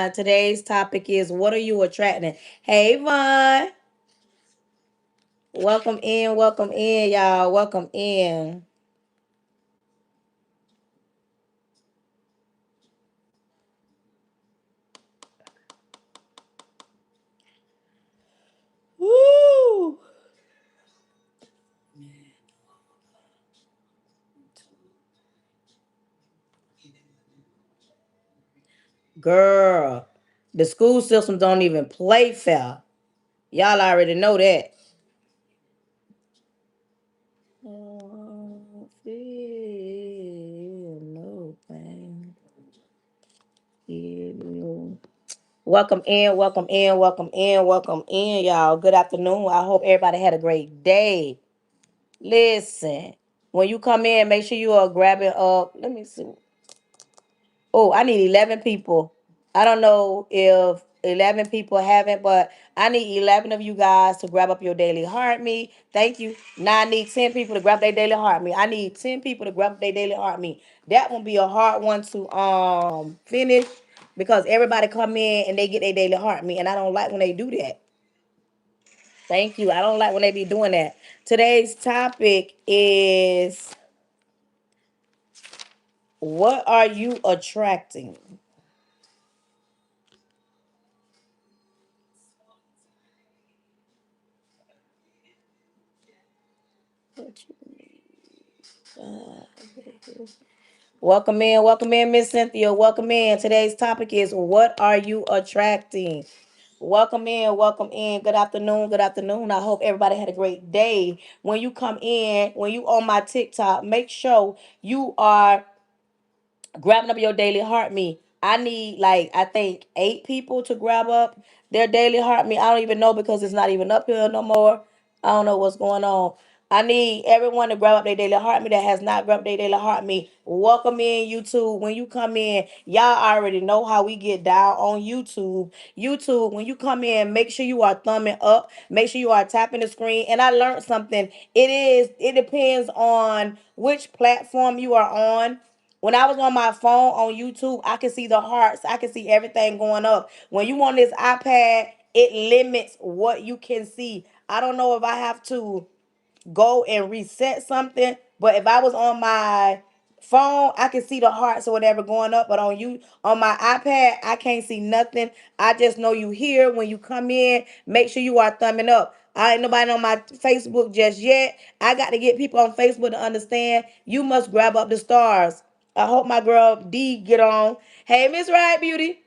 everyone. Today's topic is what are you attracting? Hey, Vaughn. Welcome in, y'all. Welcome in. Woo! Girl, the school systems don't even play fair. Y'all already know that. Oh, feel no pain. Welcome in, y'all. Good afternoon. I hope everybody had a great day. Listen, when you come in, make sure you are grabbing up. Let me see. Oh, I need 11 people. I don't know if 11 people haven't, but I need 11 of you guys to grab up your daily heart me. Thank you. Now I need 10 people to grab their daily heart me. I need 10 people to grab their daily heart me. That will be a hard one to finish because everybody come in and they get their daily heart me, and I don't like when they do that. Thank you. I don't like when they be doing that. Today's topic is what are you attracting? Welcome in, Miss Cynthia. Welcome in. Today's topic is what are you attracting? Welcome in. Good afternoon. Good afternoon. I hope everybody had a great day. When you come in, when you on my TikTok, make sure you are grabbing up your daily heart me. I need like I think 8 people to grab up their daily heart me. I don't even know because it's not even up here no more. I don't know what's going on. I need everyone to grab up their daily heart me that has not grabbed their daily heart me. Welcome in YouTube. When you come in, y'all already know how we get down on YouTube. YouTube, when you come in, make sure you are thumbing up. Make sure you are tapping the screen. And I learned something. It depends on which platform you are on. When I was on my phone on YouTube, I could see the hearts. I could see everything going up. When you on this iPad, it limits what you can see. I don't know if I have to go and reset something. But if I was on my phone, I can see the hearts or whatever going up. But on my iPad, I can't see nothing. I just know you here when you come in. Make sure you are thumbing up. I ain't nobody on my Facebook just yet. I got to get people on Facebook to understand you must grab up the stars. I hope my girl D get on. Hey, Miss Right Beauty.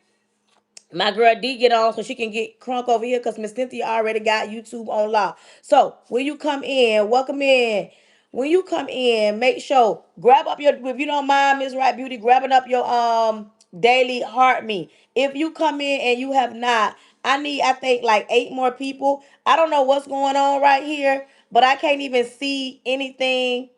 My girl D get on so she can get crunk over here because Miss Cynthia already got YouTube on lock. So when you come in, welcome in. When you come in, make sure grab up your if you don't mind, Miss Right Beauty, grabbing up your daily heart me. If you come in and you have not, I think like 8 more people. I don't know what's going on right here, but I can't even see anything.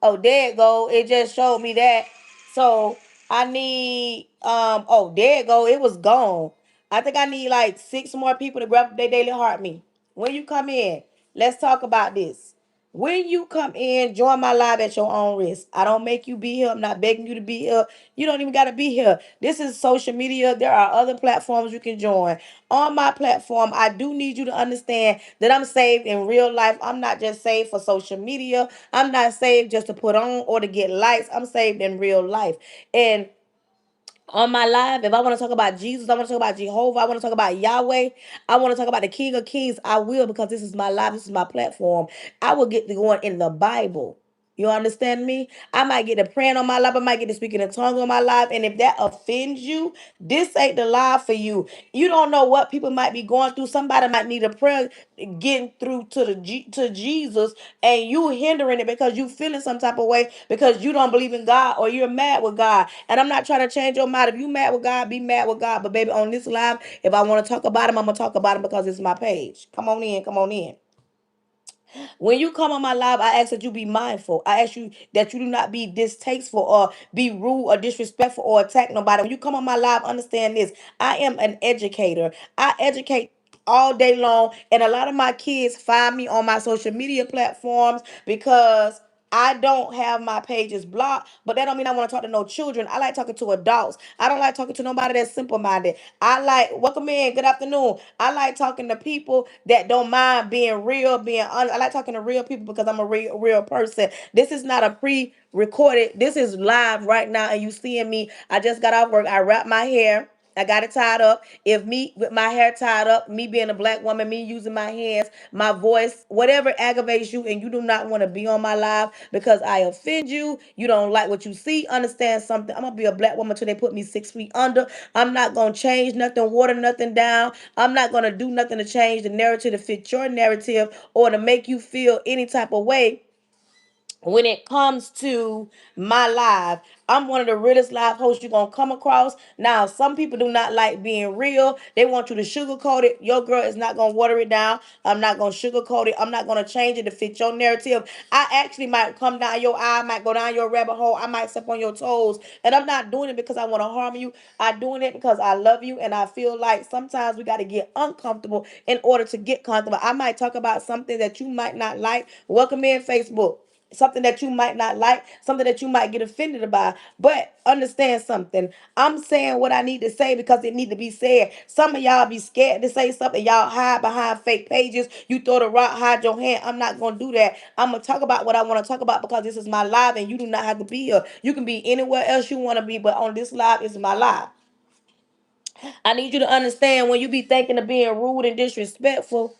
Oh, there it go. It just showed me that. So I need oh, there it go. It was gone. I think I need like 6 more people to grab their daily heart me. When you come in, let's talk about this. When you come in, join my live at your own risk. I don't make you be here. I'm not begging you to be here. You don't even got to be here. This is social media. There are other platforms you can join. On my platform, I do need you to understand that I'm saved in real life. I'm not just saved for social media. I'm not saved just to put on or to get likes. I'm saved in real life. And on my live, if I want to talk about Jesus, I want to talk about Jehovah, I want to talk about Yahweh, I want to talk about the King of Kings, I will because this is my live, this is my platform. I will get to going in the Bible. You understand me? I might get to praying on my life. I might get to speaking in tongues on my life. And if that offends you, this ain't the live for you. You don't know what people might be going through. Somebody might need a prayer getting through to to Jesus, and you hindering it because you feeling some type of way because you don't believe in God or you're mad with God. And I'm not trying to change your mind. If you mad with God, be mad with God. But baby, on this live, if I want to talk about him, I'm gonna talk about him because it's my page. Come on in, come on in. When you come on my live, I ask that you be mindful. I ask you that you do not be distasteful or be rude or disrespectful or attack nobody. When you come on my live, understand this. I am an educator. I educate all day long. And a lot of my kids find me on my social media platforms because I don't have my pages blocked, but that don't mean I want to talk to no children. I like talking to adults. I don't like talking to nobody that's simple minded. I like, welcome in, good afternoon. I like talking to people that don't mind being real, being honest. I like talking to real people because I'm a real person. This is not a pre-recorded. This is live right now, and you seeing me. I just got off work. I wrapped my hair. I got it tied up. If me with my hair tied up, me being a black woman, me using my hands, my voice, whatever aggravates you, and you do not want to be on my live because I offend you, you don't like what you see, understand something. I'm gonna be a black woman till they put me 6 feet under. I'm not gonna change nothing, water nothing down. I'm not gonna do nothing to change the narrative to fit your narrative or to make you feel any type of way when it comes to my live. I'm one of the realest live hosts you're gonna come across. Now, some people do not like being real. They want you to sugarcoat it. Your girl is not gonna water it down. I'm not gonna sugarcoat it. I'm not gonna change it to fit your narrative. I actually might come down your eye, I might go down your rabbit hole, I might step on your toes. And I'm not doing it because I want to harm you. I'm doing it because I love you, and I feel like sometimes we gotta get uncomfortable in order to get comfortable. I might talk about something that you might not like. Welcome in, Facebook. Something that you might not like, something that you might get offended about. But understand something. I'm saying what I need to say because it need to be said. Some of y'all be scared to say something. Y'all hide behind fake pages. You throw the rock, hide your hand. I'm not going to do that. I'm going to talk about what I want to talk about because this is my live and you do not have to be here. You can be anywhere else you want to be, but on this live is my live. I need you to understand when you be thinking of being rude and disrespectful,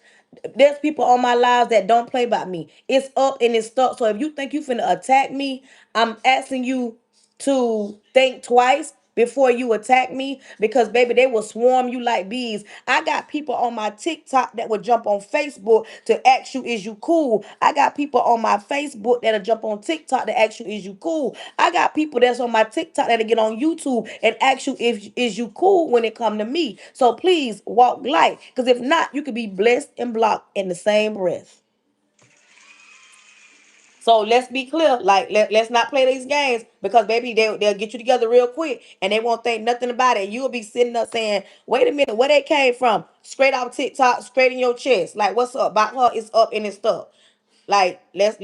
there's people on my lives that don't play by me. It's up and it's stuck. So if you think you finna attack me, I'm asking you to think twice before you attack me because baby they will swarm you like bees. I got people on my TikTok that would jump on Facebook to ask you is you cool. I got people on my Facebook that'll jump on TikTok to ask you is you cool. I got people that's on my TikTok that'll get on YouTube and ask you if is you cool when it come to me. So please walk light because if not you could be blessed and blocked in the same breath. So let's be clear. Like let's not play these games because baby they'll get you together real quick and they won't think nothing about it. You'll be sitting up saying, wait a minute, where they came from? Straight off TikTok, straight in your chest. Like what's up? About her, it's up and it's stuff. Like let's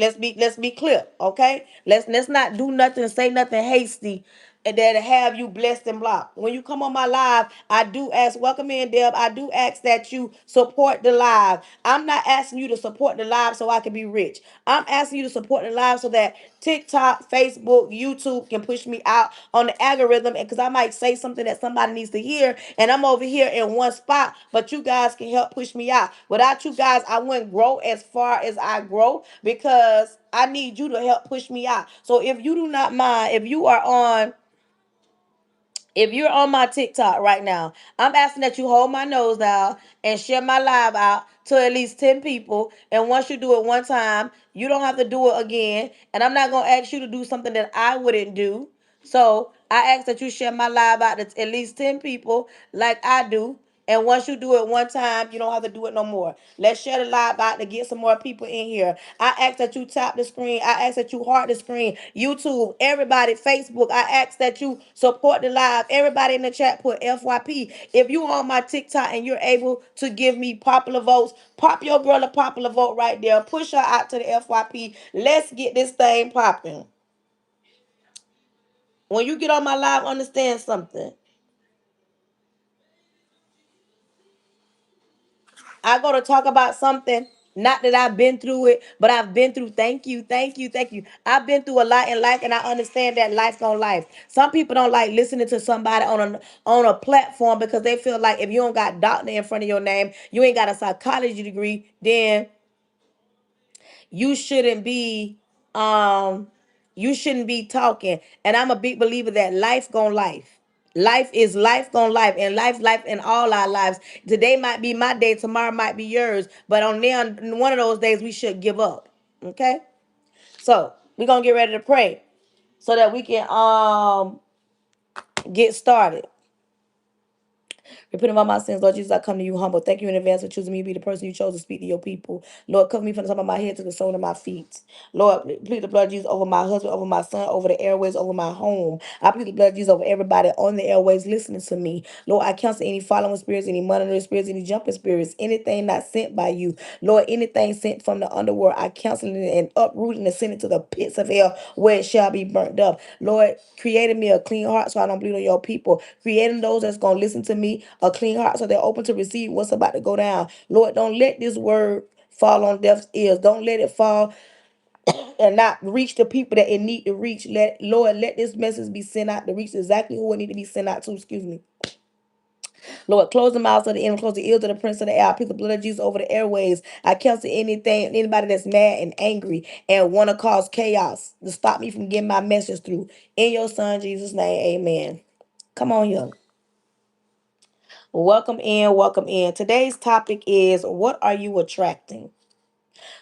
be clear, okay? Let's not do nothing, say nothing hasty, and that have you blessed and blocked. When you come on my live, I do ask, welcome in, Deb. I do ask that you support the live. I'm not asking you to support the live so I can be rich. I'm asking you to support the live so that TikTok, Facebook, YouTube can push me out on the algorithm, and because I might say something that somebody needs to hear, and I'm over here in one spot, but you guys can help push me out. Without you guys, I wouldn't grow as far as I grow because I need you to help push me out. So if you do not mind, if you're on my TikTok right now, I'm asking that you hold my nose down and share my live out to at least 10 people. And once you do it one time, you don't have to do it again. And I'm not going to ask you to do something that I wouldn't do. So I ask that you share my live out to at least 10 people like I do. And once you do it one time, you don't have to do it no more. Let's share the live out to get some more people in here. I ask that you tap the screen. I ask that you heart the screen. YouTube, everybody, Facebook. I ask that you support the live. Everybody in the chat put FYP. If you on my TikTok and you're able to give me popular votes, pop your girl a popular vote right there. Push her out to the FYP. Let's get this thing popping. When you get on my live, understand something. I go to talk about something. Not that I've been through it, but I've been through. Thank you, thank you, thank you. I've been through a lot in life, and I understand that life on life. Some people don't like listening to somebody on a platform because they feel like if you don't got doctor in front of your name, you ain't got a psychology degree, then you shouldn't be um you shouldn't be talking. And I'm a big believer that life gon' life. Life is life gon' life, and life in all our lives. Today might be my day, tomorrow might be yours, but on there one of those days we should give up. Okay? So we're gonna get ready to pray so that we can get started. Repenting of all my sins, Lord Jesus, I come to you humble. Thank you in advance for choosing me to be the person you chose to speak to your people. Lord, cover me from the top of my head to the sole of my feet. Lord, plead the blood of Jesus over my husband, over my son, over the airways, over my home. I plead the blood of Jesus over everybody on the airways listening to me. Lord, I cancel any following spirits, any monitoring spirits, any jumping spirits, anything not sent by you. Lord, anything sent from the underworld, I cancel it and uproot and send it to the pits of hell where it shall be burnt up. Lord, created me a clean heart so I don't bleed on your people. Creating those that's going to listen to me a clean heart so they're open to receive what's about to go down. Lord, don't let this word fall on deaf ears. Don't let it fall and not reach the people that it need to reach. Let this message be sent out to reach exactly who it need to be sent out to. Excuse me. Lord, close the mouths of the enemy, close the ears of the prince of the air. I plead the blood of Jesus over the airways. I cancel anybody that's mad and angry and want to cause chaos to stop me from getting my message through. In your son Jesus' name, amen. Come on here. Welcome in, welcome in. Today's topic is, what are you attracting?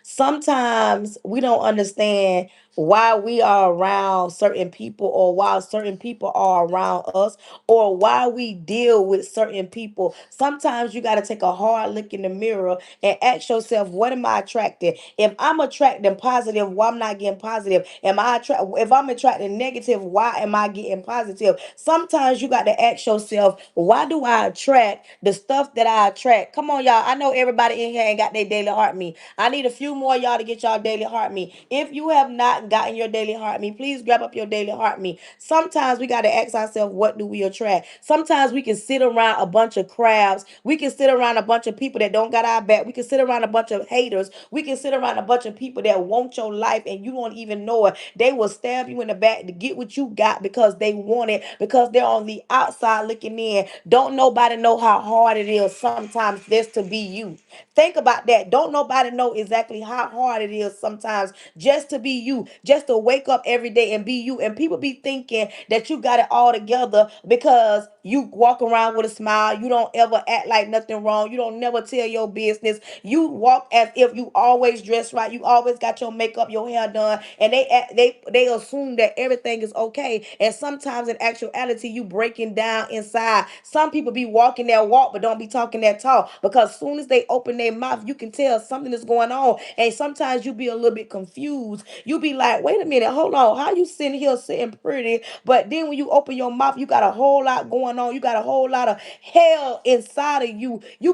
Sometimes we don't understand why we are around certain people, or why certain people are around us, or why we deal with certain people. Sometimes you got to take a hard look in the mirror and ask yourself, what am I attracting? If I'm attracting positive, why I'm not getting positive? If I'm attracting negative, why am I getting positive? Sometimes you got to ask yourself, why do I attract the stuff that I attract? Come on, y'all. I know everybody in here ain't got their daily heart me. I need a few more of y'all to get y'all daily heart me. If you have not gotten your daily heart me, please grab up your daily heart me. Sometimes we got to ask ourselves, what do we attract? Sometimes we can sit around a bunch of crabs. We can sit around a bunch of people that don't got our back. We can sit around a bunch of haters. We can sit around a bunch of people that want your life and you don't even know it. They will stab you in the back to get what you got because they want it, because they're on the outside looking in. Don't nobody know how hard it is sometimes just to be you. Think about that. Don't nobody know exactly how hard it is sometimes just to be you, just to wake up every day and be you. And people be thinking that you got it all together because you walk around with a smile. You don't ever act like nothing wrong. You don't never tell your business. You walk as if you always dress right. You always got your makeup, your hair done, and they assume that everything is okay. And sometimes in actuality, you breaking down inside. Some people be walking their walk, but don't be talking that talk, because soon as they open their mouth, you can tell something is going on. And sometimes you be a little bit confused. You be like, wait a minute, hold on, how you sitting here sitting pretty, but then when you open your mouth, you got a whole lot going on. You got a whole lot of hell inside of you. You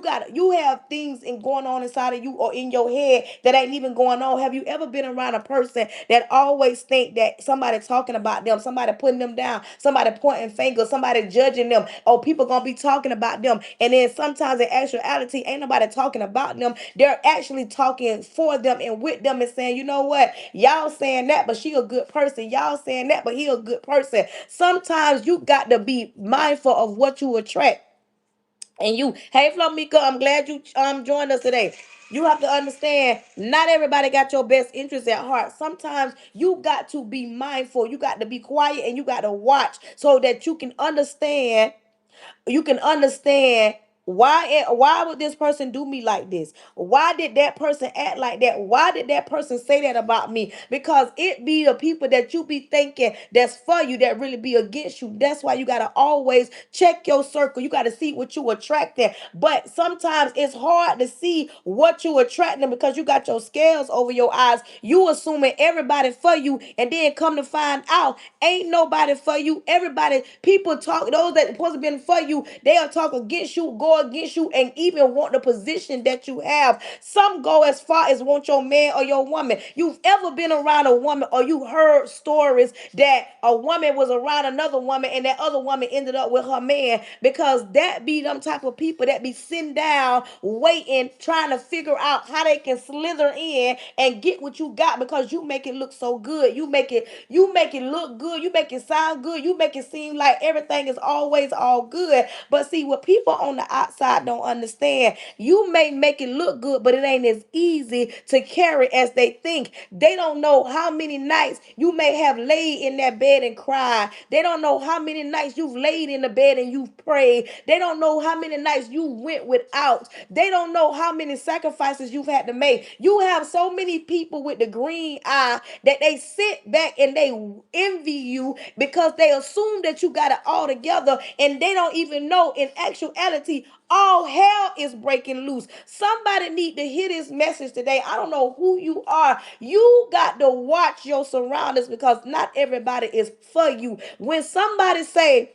have things going on inside of you or in your head that ain't even going on. Have you ever been around a person that always think that somebody talking about them, somebody putting them down, somebody pointing fingers, somebody judging them, or people gonna be talking about them, and then sometimes in actuality ain't nobody talking about them. They're actually talking for them and with them and saying, you know what, y'all saying that, but she a good person. Y'all saying that, but he a good person. Sometimes you got to be mindful of what you attract. And you, hey Flamika, I'm glad you joined us today. You have to understand, not everybody got your best interest at heart. Sometimes you got to be mindful. You got to be quiet and you got to watch so that you can understand why would this person do me like this? Why did that person act like that? Why did that person say that about me? Because it be the people that you be thinking that's for you that really be against you. That's why you got to always check your circle. You got to see what you attracting. But sometimes it's hard to see what you attracting because you got your scales over your eyes. You assuming everybody for you, and then come to find out ain't nobody for you. Everybody, people talk, those that supposed to been for you, they'll talk against you, go against you, and even want the position that you have. Some go as far as want your man or your woman. You've ever been around a woman, or you heard stories that a woman was around another woman and that other woman ended up with her man? Because that be them type of people that be sitting down waiting, trying to figure out how they can slither in and get what you got, because you make it look so good. You make it look good. You make it sound good. You make it seem like everything is always all good. But see, what people on the outside don't understand. You may make it look good, but it ain't as easy to carry as they think. They don't know how many nights you may have laid in that bed and cried. They don't know how many nights you've laid in the bed and you've prayed. They don't know how many nights you went without. They don't know how many sacrifices you've had to make. You have so many people with the green eye that they sit back and they envy you because they assume that you got it all together, and they don't even know in actuality all hell is breaking loose. Somebody need to hear this message today. I don't know who you are. You got to watch your surroundings because not everybody is for you. When somebody say,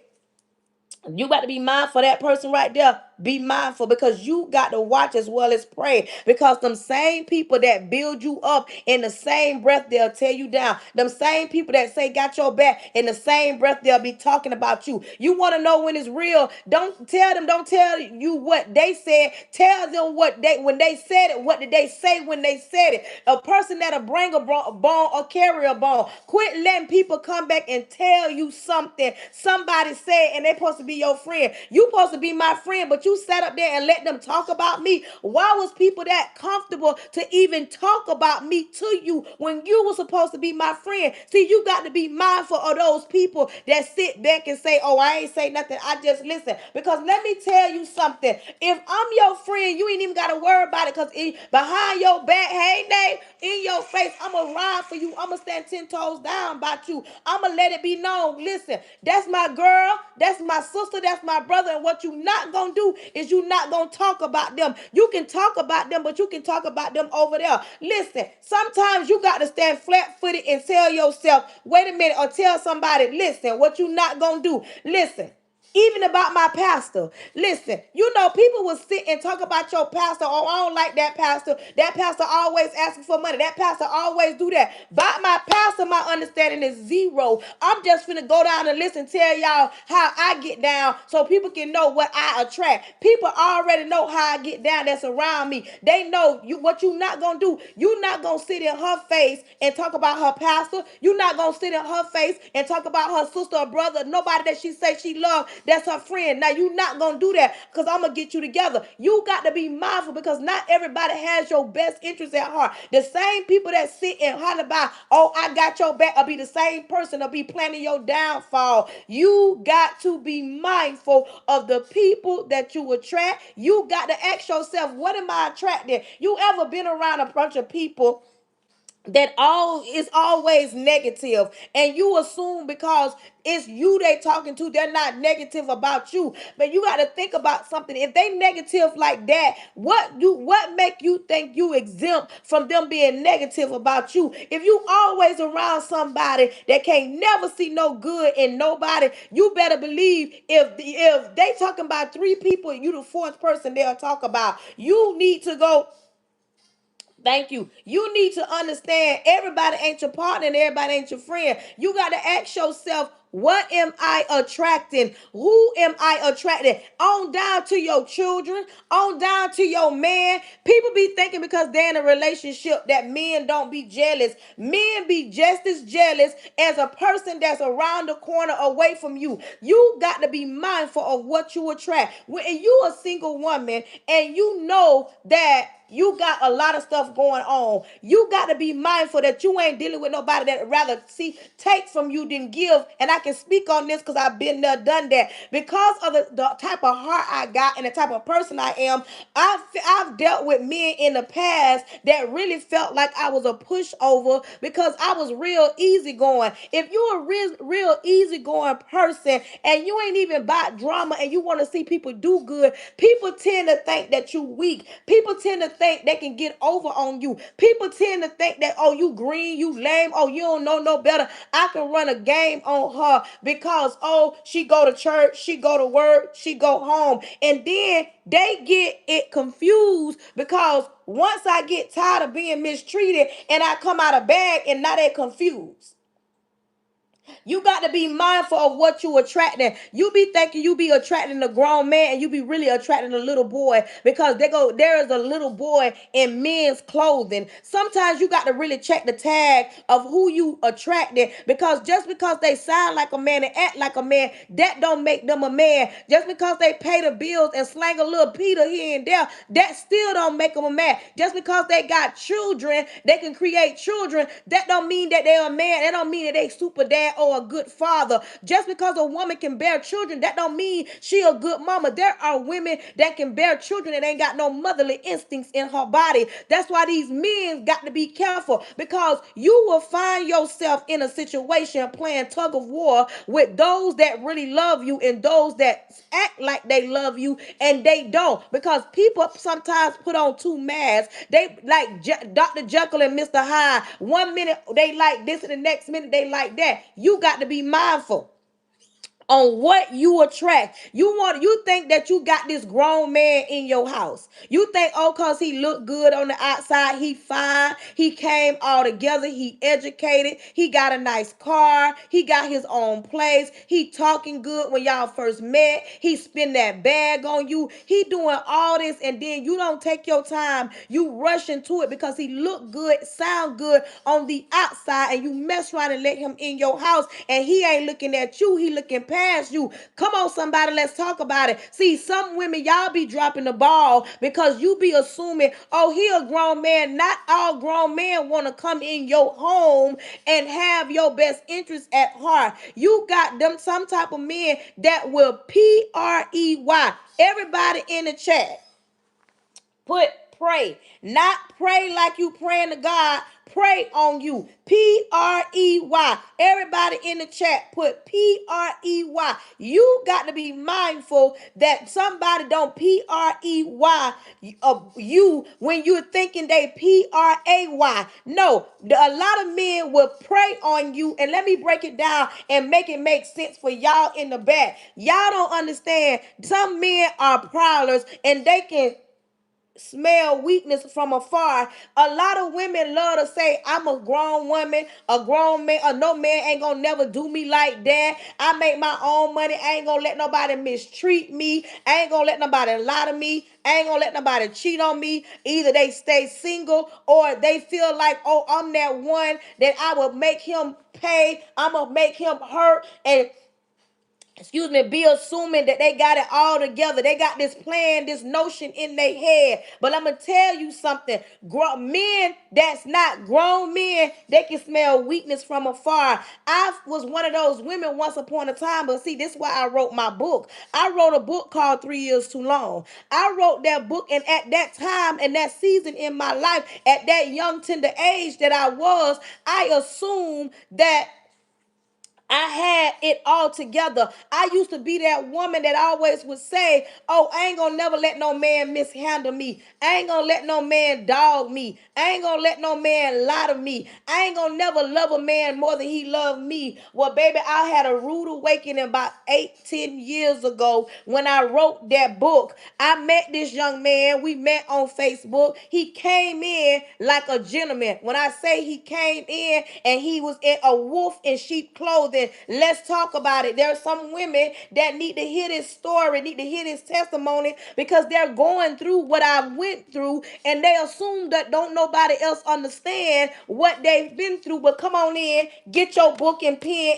you got to be mindful of that person right there. Be mindful because you got to watch as well as pray. Because them same people that build you up in the same breath, they'll tear you down. Them same people that say got your back in the same breath, they'll be talking about you. You want to know when it's real? Don't tell you what they said. Tell them what they, when they said it, what did they say when they said it? A person that'll bring a bone or carry a bone. Quit letting people come back and tell you something somebody said and they're supposed to be your friend. You supposed to be my friend, but you sat up there and let them talk about me. Why was people that comfortable to even talk about me to you when you were supposed to be my friend? See, you got to be mindful of those people that sit back and say, oh, I ain't say nothing, I just listen. Because let me tell you something. If I'm your friend, you ain't even got to worry about it, because behind your back, hey, Nate, in your face, I'm going to ride for you. I'm going to stand 10 toes down about you. I'm going to let it be known. Listen, that's my girl. That's my sister. That's my brother. And what you not going to do is you not going to talk about them. You can talk about them, but you can talk about them over there. Listen, sometimes you got to stand flat-footed and tell yourself, wait a minute, or tell somebody, listen, what you not going to do. Listen. Even about my pastor. Listen, you know, people will sit and talk about your pastor. Oh, I don't like that pastor. That pastor always asking for money. That pastor always do that. By my pastor, my understanding is zero. I'm just finna go down the list and tell y'all how I get down so people can know what I attract. People already know how I get down that's around me. They know you what you not gonna do. You not gonna sit in her face and talk about her pastor. You not gonna sit in her face and talk about her sister or brother. Nobody that she say she love, that's her friend. Now you not gonna do that because I'm gonna get you together. You got to be mindful because not everybody has your best interest at heart. The same people that sit and holler about, oh, I got your back, will be the same person that'll be planning your downfall. You got to be mindful of the people that you attract. You got to ask yourself, what am I attracting? You ever been around a bunch of people that all is always negative, and you assume because it's you they talking to, they're not negative about you? But you got to think about something. If they negative like that, what make you think you exempt from them being negative about you? If you always around somebody that can't never see no good in nobody, you better believe if they talking about three people, you the fourth person they'll talk about. You need to go. Thank you. You need to understand everybody ain't your partner and everybody ain't your friend. You got to ask yourself, what am I attracting? Who am I attracting? On down to your children, on down to your man. People be thinking because they're in a relationship that men don't be jealous. Men be just as jealous as a person that's around the corner away from you. You got to be mindful of what you attract. When you a single woman and you know that you got a lot of stuff going on, you got to be mindful that you ain't dealing with nobody that rather see take from you than give. And I can speak on this because I've been there, done that. Because of the type of heart I got and the type of person I am, I've dealt with men in the past that really felt like I was a pushover because I was real easygoing. If you're a real easygoing person and you ain't even about drama and you want to see people do good, people tend to think that you weak. People tend to think they can get over on you. People tend to think that, oh, you green, you lame, oh, you don't know no better. I can run a game on her because, oh, she go to church, she go to work, she go home. And then they get it confused because once I get tired of being mistreated and I come out of bag and now they confused. You got to be mindful of what you attracting. You be thinking you be attracting a grown man and you be really attracting a little boy because there is a little boy in men's clothing. Sometimes you got to really check the tag of who you attracting, because just because they sound like a man and act like a man, that don't make them a man. Just because they pay the bills and slang a little Peter here and there, that still don't make them a man. Just because they got children, they can create children, that don't mean that they're a man. That don't mean that they super dad or a good father. Just because a woman can bear children, that don't mean she a good mama. There are women that can bear children and ain't got no motherly instincts in her body. That's why these men got to be careful, because you will find yourself in a situation playing tug of war with those that really love you and those that act like they love you and they don't, because people sometimes put on two masks. They like Dr. Jekyll and Mr. Hyde. One minute they like this and the next minute they like that. You got to be mindful on what you attract. You think that you got this grown man in your house. You think, oh, cause he looked good on the outside, he fine, he came all together, he educated, he got a nice car, he got his own place, he talking good when y'all first met, he spend that bag on you, he doing all this, and then you don't take your time, you rush into it because he look good, sound good on the outside, and you mess around and let him in your house, and he ain't looking at you, he looking past you. Come on, somebody, let's talk about it. See, some women, y'all be dropping the ball because you be assuming, oh, he a grown man. Not all grown men want to come in your home and have your best interest at heart. You got them some type of men that will P-R-E-Y. Everybody in the chat, put pray. Not pray like you praying to God. Pray on you. P-R-E-Y. Everybody in the chat put P-R-E-Y. You got to be mindful that somebody don't P-R-E-Y you when you're thinking they P-R-A-Y. No, a lot of men will pray on you. And let me break it down and make it make sense for y'all in the back. Y'all don't understand. Some men are prowlers and they can smell weakness from afar. A lot of women love to say, I'm a grown woman, a grown man, or no man ain't gonna never do me like that. I make my own money. I ain't gonna let nobody mistreat me. I ain't gonna let nobody lie to me. I ain't gonna let nobody cheat on me. Either they stay single or they feel like, oh, I'm that one that I will make him pay. I'm gonna make him hurt. And be assuming that they got it all together. They got this plan, this notion in their head. But I'm going to tell you something. Men that's not grown men, they can smell weakness from afar. I was one of those women once upon a time, but see, this is why I wrote my book. I wrote a book called 3 Years Too Long. I wrote that book, and at that time and that season in my life, at that young, tender age that I was, I assumed that I had it all together. I used to be that woman that always would say, oh, I ain't gonna never let no man mishandle me. I ain't gonna let no man dog me. I ain't gonna let no man lie to me. I ain't gonna never love a man more than he loved me. Well, baby, I had a rude awakening about 8-10 years ago when I wrote that book. I met this young man. We met on Facebook. He came in like a gentleman. When I say he came in and he was in a wolf in sheep clothing, let's talk about it. There are some women that need to hear this story, need to hear this testimony, because they're going through what I went through, and they assume that don't nobody else understand what they've been through. But come on in, get your book and pen,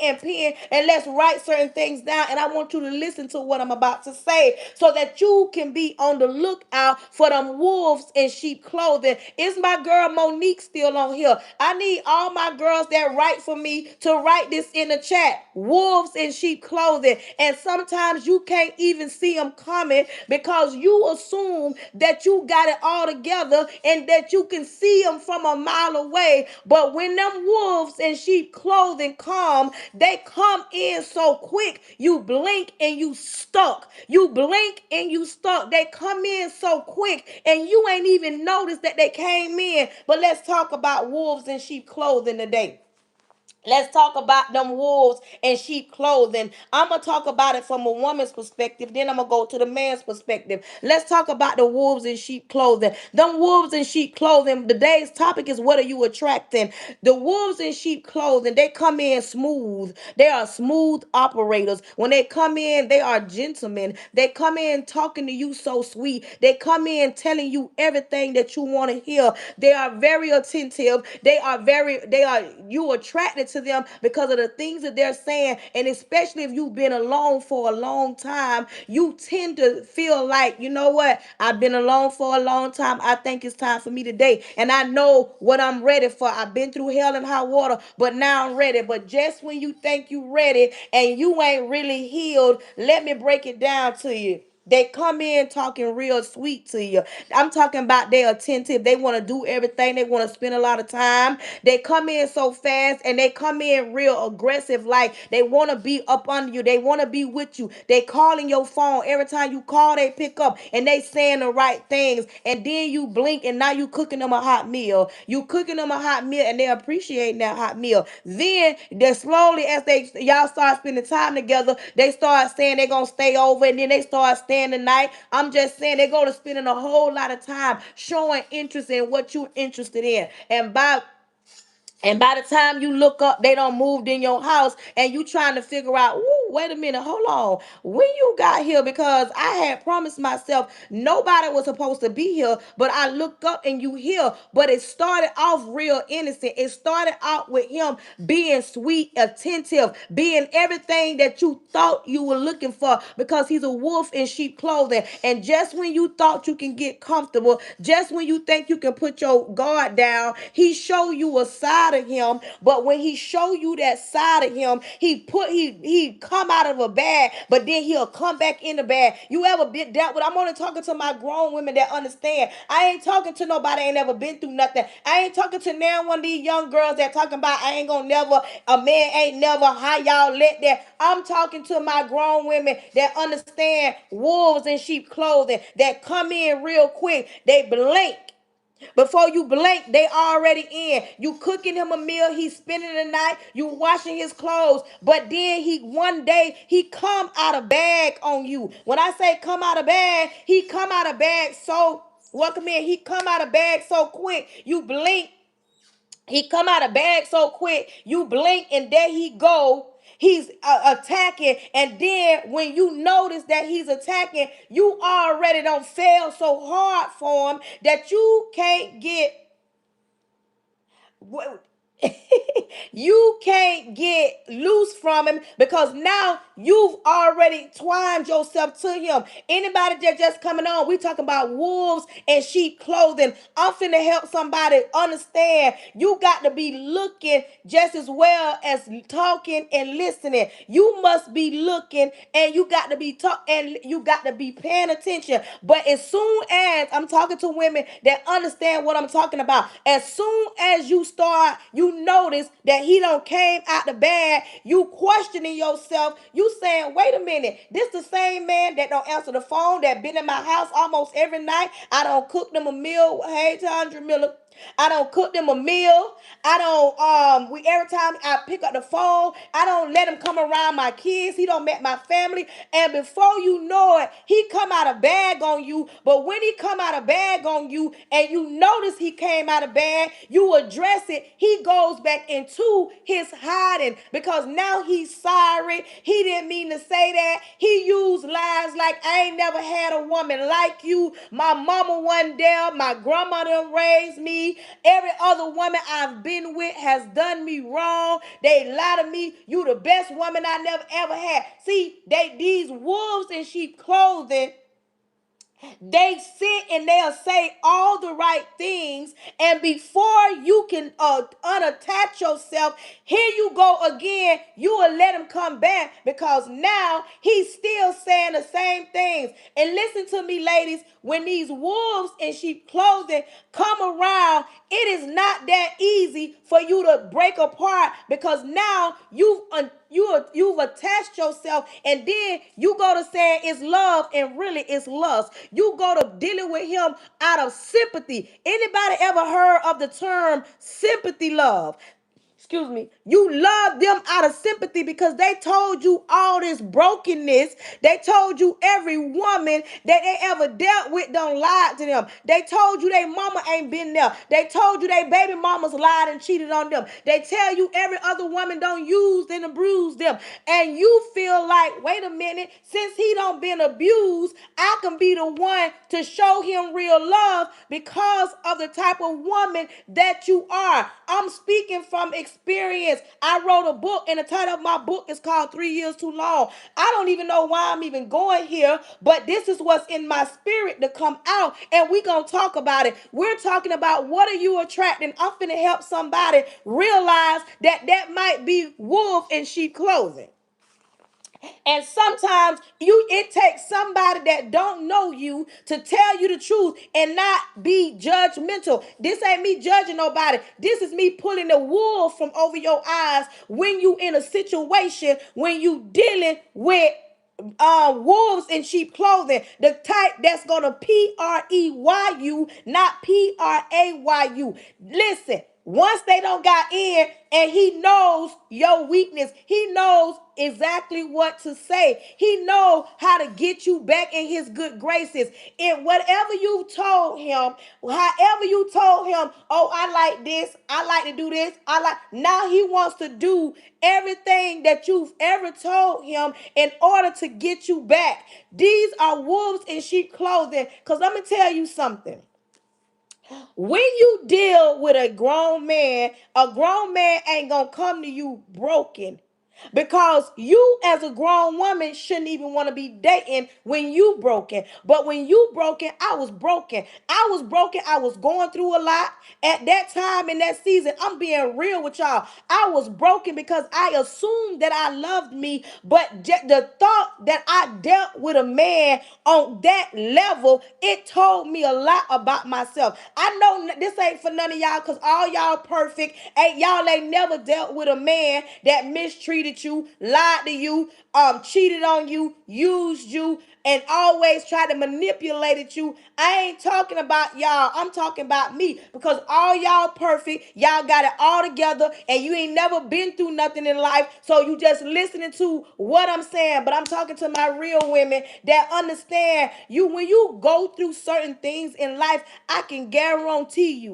and let's write certain things down. And I want you to listen to what I'm about to say so that you can be on the lookout for them wolves in sheep clothing. Is my girl Monique still on here? I need all my girls that write for me to write this in the chat. Wolves in sheep clothing. And sometimes you can't even see them coming because you assume that you got it all together and that you can see them from a mile away. But when them wolves in sheep clothing come, they come in so quick, you blink and you stuck. You blink and you stuck. They come in so quick and you ain't even noticed that they came in. But let's talk about wolves in sheep clothing today. Let's talk about them wolves and sheep clothing. I'm going to talk about it from a woman's perspective. Then I'm going to go to the man's perspective. Let's talk about the wolves in sheep clothing. Them wolves in sheep clothing, today's topic is, what are you attracting? The wolves in sheep clothing, they come in smooth. They are smooth operators. When they come in, they are gentlemen. They come in talking to you so sweet. They come in telling you everything that you want to hear. They are very attentive. You attracted to them because of the things that they're saying. And especially if you've been alone for a long time, you tend to feel like, you know what, I've been alone for a long time. I think it's time for me today. And I know what I'm ready for. I've been through hell and high water, but now I'm ready. But just when you think you're ready and you ain't really healed, let me break it down to you. They come in talking real sweet to you. I'm talking about they're attentive. They want to do everything. They want to spend a lot of time. They come in so fast and they come in real aggressive. Like they want to be up under you. They want to be with you. They calling your phone. Every time you call, they pick up and they saying the right things. And then you blink and now you cooking them a hot meal. You cooking them a hot meal and they appreciating that hot meal. Then they slowly, as y'all start spending time together, they start saying they're gonna stay over, and then they start staying the night. I'm just saying they go to spending a whole lot of time showing interest in what you're interested in. And by the time you look up, they don't moved in your house, and you trying to figure out, ooh, wait a minute, hold on, when you got here, because I had promised myself nobody was supposed to be here, but I look up and you here. But it started off real innocent. It started out with him being sweet, attentive, being everything that you thought you were looking for, because he's a wolf in sheep clothing. And just when you thought you can get comfortable, just when you think you can put your guard down, he show you a side of him. But when he show you that side of him, he come out of a bag, but then he'll come back in the bag. You ever been dealt with? I'm only talking to my grown women that understand. I ain't talking to nobody ain't never been through nothing. I ain't talking to now one of these young girls that talking about I ain't gonna never, a man ain't never, how y'all let that. I'm talking to my grown women that understand wolves in sheep clothing, that come in real quick. They blink. Before you blink, they already in. You cooking him a meal, he's spending the night, you washing his clothes, but then he one day he come out of bag on you. When I say come out of bag, he come out of bag so, welcome in, he come out of bag so quick, you blink, he come out of bag so quick, you blink, and there he go. He's attacking, and then when you notice that he's attacking, you already don't fail so hard for him that you can't get you can't get loose from him, because now you've already twined yourself to him. Anybody that just coming on, we talking about wolves and sheep clothing. I'm finna help somebody understand you got to be looking just as well as talking and listening. You must be looking, and you got to be and you got to be paying attention. But as soon as I'm talking to women that understand what I'm talking about, as soon as you start, you notice that he don't came out the bag, you questioning yourself, you saying, wait a minute, this the same man that don't answer the phone, that been in my house almost every night. I don't cook them a meal. Hey, Tandra Miller. I don't cook them a meal. I don't we every time I pick up the phone, I don't let him come around my kids. He don't met my family. And before you know it, he come out of bag on you. But when he come out of bag on you and you notice he came out of bag, you address it. He goes back into his hiding because now he's sorry. He didn't mean to say that. He used lies like, I ain't never had a woman like you. My mama wasn't there. My grandmother raised me. Every other woman I've been with has done me wrong. They lie to me. You the best woman I never ever had. See, these wolves in sheep clothing, they sit and they'll say all the right things, and before you can unattach yourself, here you go again. You will let him come back because now he's still saying the same things. And listen to me, ladies, when these wolves in sheep clothing come around, it is not that easy for you to break apart, because now you've attached yourself, and then you go to saying it's love and really it's lust. You go to dealing with him out of sympathy. Anybody ever heard of the term sympathy love? excuse me, you love them out of sympathy because they told you all this brokenness. They told you every woman that they ever dealt with don't lie to them. They told you their mama ain't been there. They told you their baby mamas lied and cheated on them. They tell you every other woman don't use and abuse them. And you feel like, wait a minute, since he don't been abused, I can be the one to show him real love because of the type of woman that you are. I'm speaking from experience. I wrote a book, and the title of my book is called 3 Years Too Long. I don't even know why I'm even going here, but this is what's in my spirit to come out, and we're going to talk about it. We're talking about what are you attracting. I'm finna help somebody realize that that might be wolf in sheep clothing. And sometimes it takes somebody that don't know you to tell you the truth and not be judgmental. This ain't me judging nobody. This is me pulling the wool from over your eyes when you in a situation, when you dealing with wolves in sheep clothing, the type that's gonna PREYU, not PRAYU. Listen, once they don't got in and he knows your weakness, he knows exactly what to say. He knows how to get you back in his good graces. And whatever you told him, however you told him, oh, I like this, I like to do this, now he wants to do everything that you've ever told him in order to get you back. These are wolves in sheep clothing. Because let me tell you something. When you deal with a grown man ain't gonna come to you broken. Because you as a grown woman shouldn't even want to be dating when you broken. But when you broken, I was broken. I was broken. I was going through a lot. At that time in that season, I'm being real with y'all. I was broken because I assumed that I loved me. But the thought that I dealt with a man on that level, it told me a lot about myself. I know this ain't for none of y'all because all y'all perfect. Y'all ain't never dealt with a man that mistreated you, lied to you, cheated on you, used you, and always tried to manipulate you. I ain't talking about y'all. I'm talking about me because all y'all perfect. Y'all got it all together and you ain't never been through nothing in life. So you just listening to what I'm saying. But I'm talking to my real women that understand you when you go through certain things in life. I can guarantee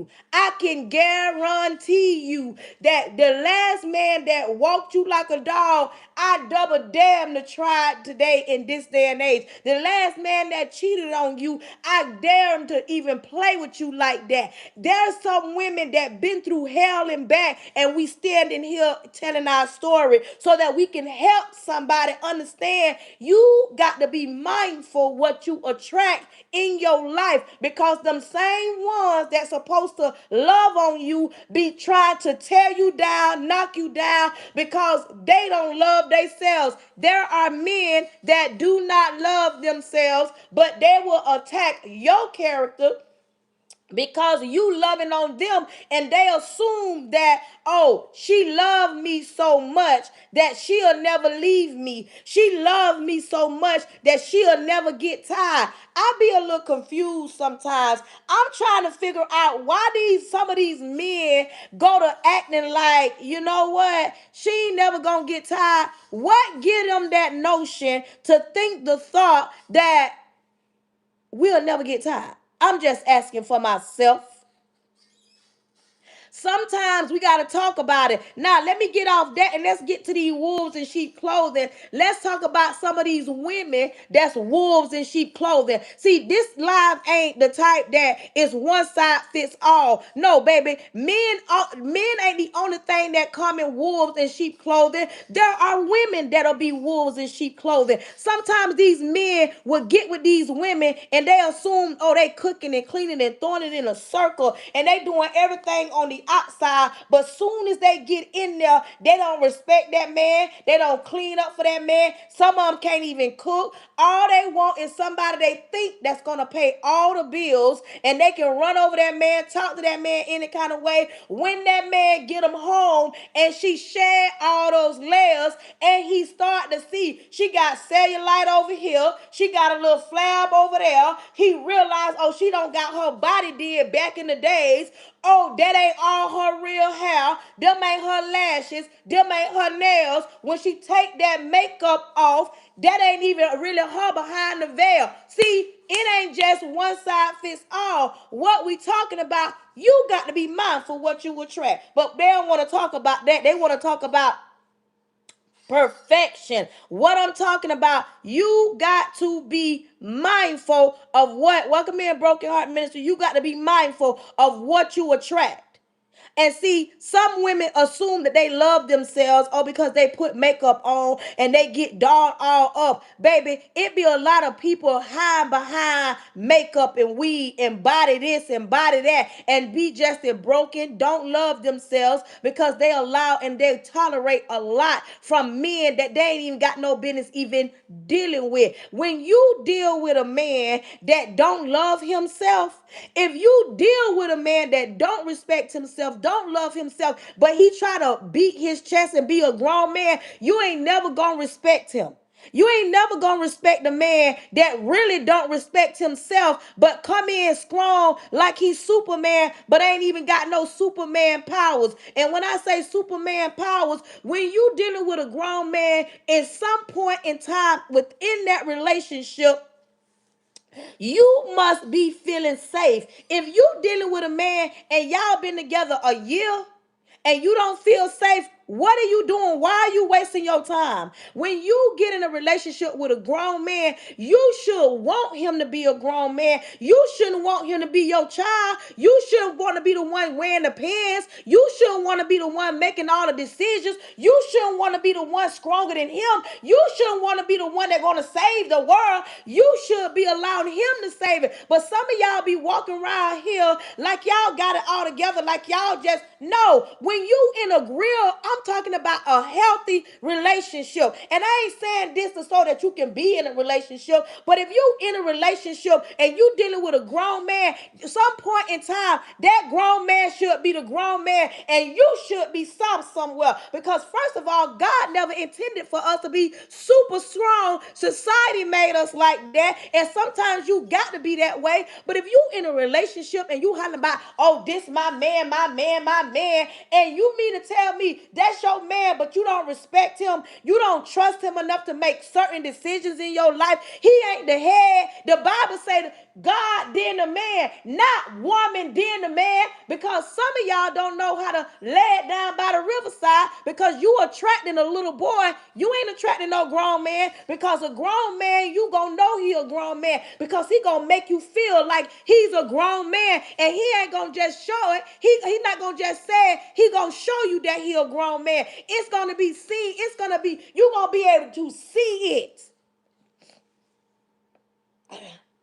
you that the last man that walked you like a dog, I double damn to try today in this day and age. The last man that cheated on you, I dare him to even play with you like that. There's some women that been through hell and back, and we standing here telling our story so that we can help somebody understand you got to be mindful what you attract in your life, because them same ones that's supposed to love on you be trying to tear you down, knock you down, because they don't love themselves. There are men that do not love themselves, but they will attack your character because you loving on them, and they assume that, oh, she loved me so much that she'll never leave me. She loved me so much that she'll never get tired. I be a little confused sometimes. I'm trying to figure out why some of these men go to acting like, you know what, she ain't never gonna get tired. What give them that notion to think the thought that we'll never get tired? I'm just asking for myself. Sometimes we got to talk about it. Now, let me get off that and let's get to these wolves in sheep clothing. Let's talk about some of these women that's wolves in sheep clothing. See, this live ain't the type that is one size fits all. No, baby. Men ain't the only thing that come in wolves in sheep clothing. There are women that'll be wolves in sheep clothing. Sometimes these men will get with these women and they assume, oh, they cooking and cleaning and throwing it in a circle and they doing everything on the outside, but soon as they get in there, they don't respect that man. They don't clean up for that man. Some of them can't even cook. All they want is somebody they think that's gonna pay all the bills, and they can run over that man, talk to that man any kind of way. When that man get them home and she shed all those layers, and he start to see she got cellulite over here, she got a little flab over there. He realized, oh, she don't got her body did back in the days. Oh, that ain't all her real hair. Them ain't her lashes. Them ain't her nails. When she take that makeup off, that ain't even really her behind the veil. See, it ain't just one size fits all. What we talking about, you got to be mindful what you attract. But they don't want to talk about that. They want to talk about perfection. What I'm talking about, you got to be mindful of what, welcome in Broken Heart Ministry, you got to be mindful of what you attract. And see, some women assume that they love themselves or because they put makeup on and they get dolled all up. Baby, it be a lot of people hiding behind makeup and weed and body this and body that and be just as broken, don't love themselves because they allow and they tolerate a lot from men that they ain't even got no business even dealing with. When you deal with a man that don't love himself, if you deal with a man that don't respect himself, don't love himself, but he try to beat his chest and be a grown man, you ain't never gonna respect him. You ain't never gonna respect a man that really don't respect himself, but come in strong like he's Superman, but ain't even got no Superman powers. And when I say Superman powers, when you dealing with a grown man, at some point in time within that relationship, you must be feeling safe. If you dealing with a man and y'all been together a year and you don't feel safe, what are you doing? Why are you wasting your time? When you get in a relationship with a grown man, you should want him to be a grown man. You shouldn't want him to be your child. You shouldn't want to be the one wearing the pants. You shouldn't want to be the one making all the decisions. You shouldn't want to be the one stronger than him. You shouldn't want to be the one that's going to save the world. You should be allowing him to save it. But some of y'all be walking around here like y'all got it all together, like y'all just no. When you in a real, I'm talking about a healthy relationship. And I ain't saying this to so that you can be in a relationship, but if you in a relationship and you dealing with a grown man, some point in time, that grown man should be the grown man and you should be soft somewhere. Because first of all, God never intended for us to be super strong. Society made us like that. And sometimes you got to be that way. But if you in a relationship and you hollering about, oh, this my man, my man, my man, and you mean to tell me that's your man, but you don't respect him, you don't trust him enough to make certain decisions in your life, he ain't the head. The Bible say God then the man, not woman then the man, because some of y'all don't know how to lay it down by the riverside because you attracting a little boy. You ain't attracting no grown man, because a grown man, you gonna know he a grown man because he gonna make you feel like he's a grown man, and he ain't gonna just show it. He not gonna just say it. He gonna show you that he a grown man. It's gonna be seen. It's gonna be, you gonna be able to see it.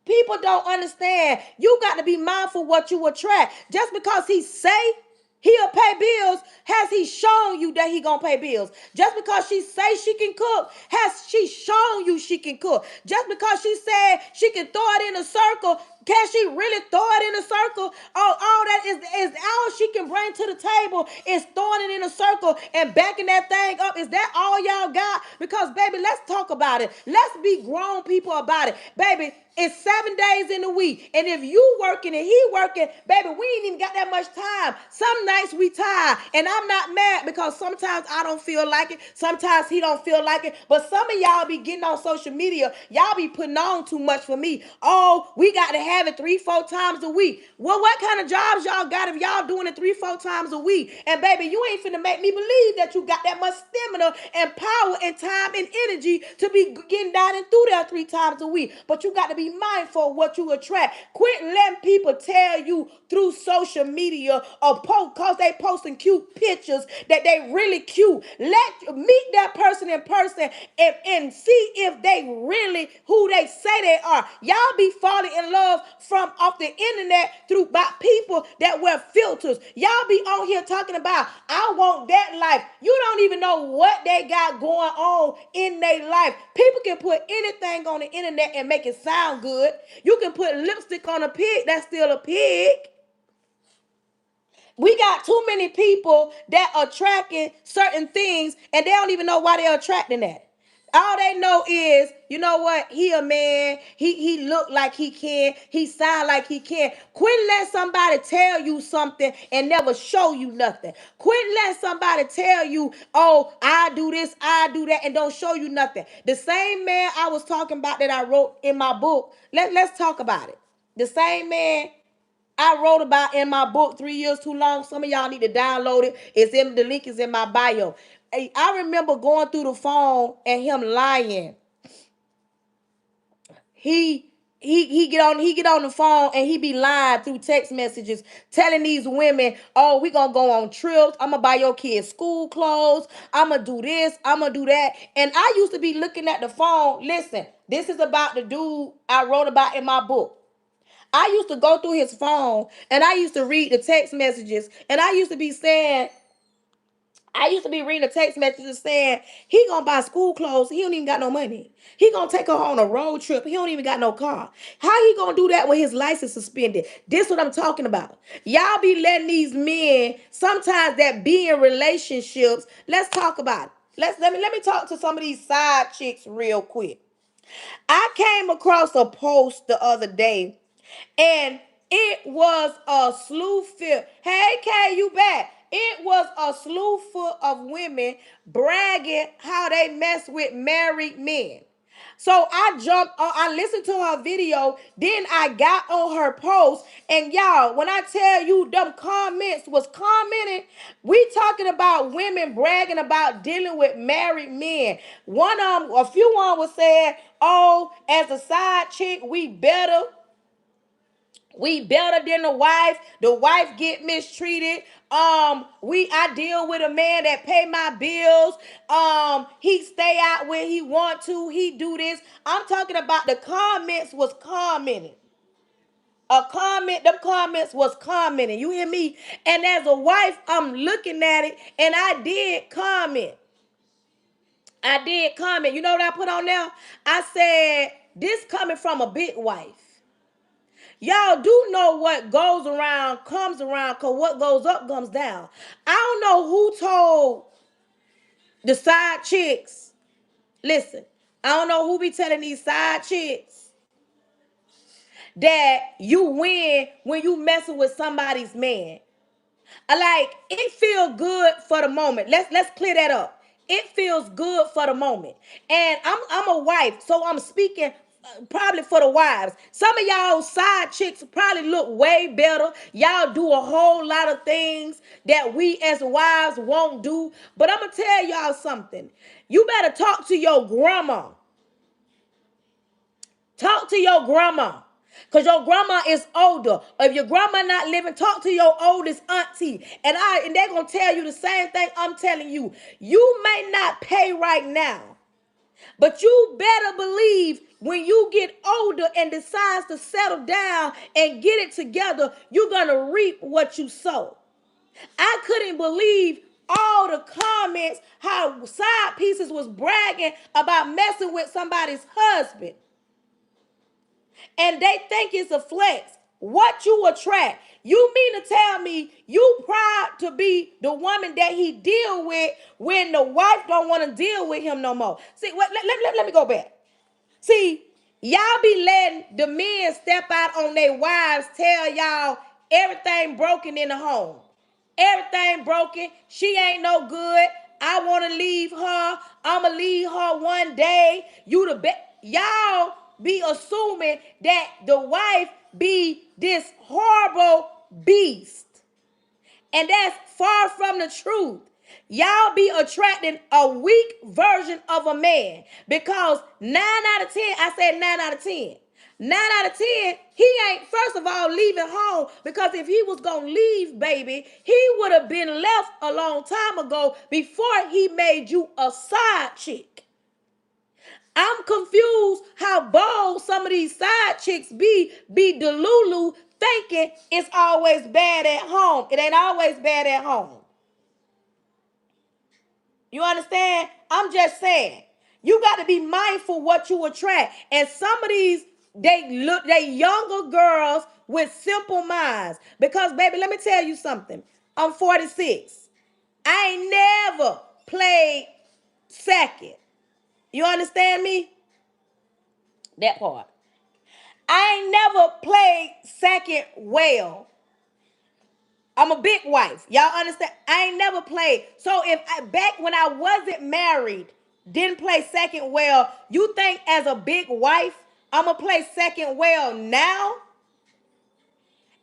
People don't understand. You got to be mindful what you attract. Just because he say he'll pay bills, has he shown you that he gonna pay bills? Just because she say she can cook, has she shown you she can cook? Just because she said she can throw it in a circle, can she really throw it in a circle? All that is all she can bring to the table is throwing it in a circle and backing that thing up. Is that all y'all got? Because baby, let's talk about it. Let's be grown people about it. Baby, it's 7 days in a week. And if you working and he working, baby, we ain't even got that much time. Some nights we tired. And I'm not mad because sometimes I don't feel like it. Sometimes he don't feel like it. But some of y'all be getting on social media. Y'all be putting on too much for me. Oh, we got to have it 3-4 times a week. Well, what kind of jobs y'all got if y'all doing it 3-4 times a week? And baby, you ain't finna make me believe that you got that much stamina and power and time and energy to be getting down and through there 3 times a week. But you got to be mindful of what you attract. Quit letting people tell you through social media or cause they posting cute pictures that they really cute. Meet that person in person and see if they really who they say they are. Y'all be falling in love from off the internet through by people that wear filters. Y'all be on here talking about, I want that life. You don't even know what they got going on in their life. People can put anything on the internet and make it sound good. You can put lipstick on a pig, that's still a pig. We got too many people that are tracking certain things and they don't even know why they're attracting that. All they know is, you know what? He a man. He look like he can. He sound like he can. Quit letting somebody tell you something and never show you nothing. Quit letting somebody tell you, oh, I do this, I do that, and don't show you nothing. The same man I was talking about that I wrote in my book. Let's talk about it. The same man I wrote about in my book, 3 years Too Long. Some of y'all need to download it. The link is in my bio. I remember going through the phone and him lying. He get on the phone and he be lying through text messages, telling these women, oh, we gonna go on trips. I'm gonna buy your kids school clothes. I'm gonna do this. I'm gonna do that. And I used to be looking at the phone. Listen, this is about the dude I wrote about in my book. I used to go through his phone and I used to read the text messages, and I used to be reading the text messages saying he gonna buy school clothes. He don't even got no money. He gonna take her on a road trip. He don't even got no car. How he gonna do that with his license suspended? This what I'm talking about. Y'all be letting these men sometimes that be in relationships. Let's talk about it. Let me talk to some of these side chicks real quick. I came across a post the other day, and it was a slew full. Hey, Kay, you back? It was a slew full of women bragging how they mess with married men. So I jumped on, I listened to her video, then I got on her post, and y'all, when I tell you them comments was commenting, we talking about women bragging about dealing with married men. A few one was saying, oh, as a side chick, we better than the wife. The wife get mistreated. I deal with a man that pay my bills. He stay out when he want to. He do this. I'm talking about the comments was commenting. Them comments was commenting. You hear me? And as a wife, I'm looking at it, and I did comment. I did comment. You know what I put on there? I said, this coming from a big wife. Y'all do know what goes around comes around, because what goes up comes down. I don't know who told the side chicks. Listen, I don't know who be telling these side chicks that you win when you messing with somebody's man. Like, it feel good for the moment. Let's clear that up. It feels good for the moment. And I'm a wife, so I'm speaking probably for the wives. Some of y'all side chicks probably look way better. Y'all do a whole lot of things that we as wives won't do. But I'm gonna tell y'all something. You better talk to your grandma. Talk to your grandma. Because your grandma is older. If your grandma not living, talk to your oldest auntie. And they're going to tell you the same thing I'm telling you. You may not pay right now, but you better believe when you get older and decides to settle down and get it together, you're going to reap what you sow. I couldn't believe all the comments, how side pieces was bragging about messing with somebody's husband. And they think it's a flex. What you attract. You mean to tell me you proud to be the woman that he deal with when the wife don't want to deal with him no more? See, let me go back. See, y'all be letting the men step out on their wives, tell y'all everything broken in the home. Everything broken. She ain't no good. I want to leave her. I'ma leave her one day. You the best. Y'all be assuming that the wife be this horrible beast. And that's far from the truth. Y'all be attracting a weak version of a man, because 9 out of 10, I said 9 out of 10. 9 out of 10, he ain't, first of all, leaving home, because if he was going to leave, baby, he would have been left a long time ago before he made you a side chick. I'm confused how bold some of these side chicks be delulu, thinking it's always bad at home. It ain't always bad at home. You understand? I'm just saying. You got to be mindful what you attract. And some of these, they younger girls with simple minds. Because, baby, let me tell you something. I'm 46. I ain't never played second. You understand me? That part. I ain't never played second well. I'm a big wife. Y'all understand? I ain't never played. So if I back when I wasn't married, didn't play second well, you think as a big wife, I'ma play second well now?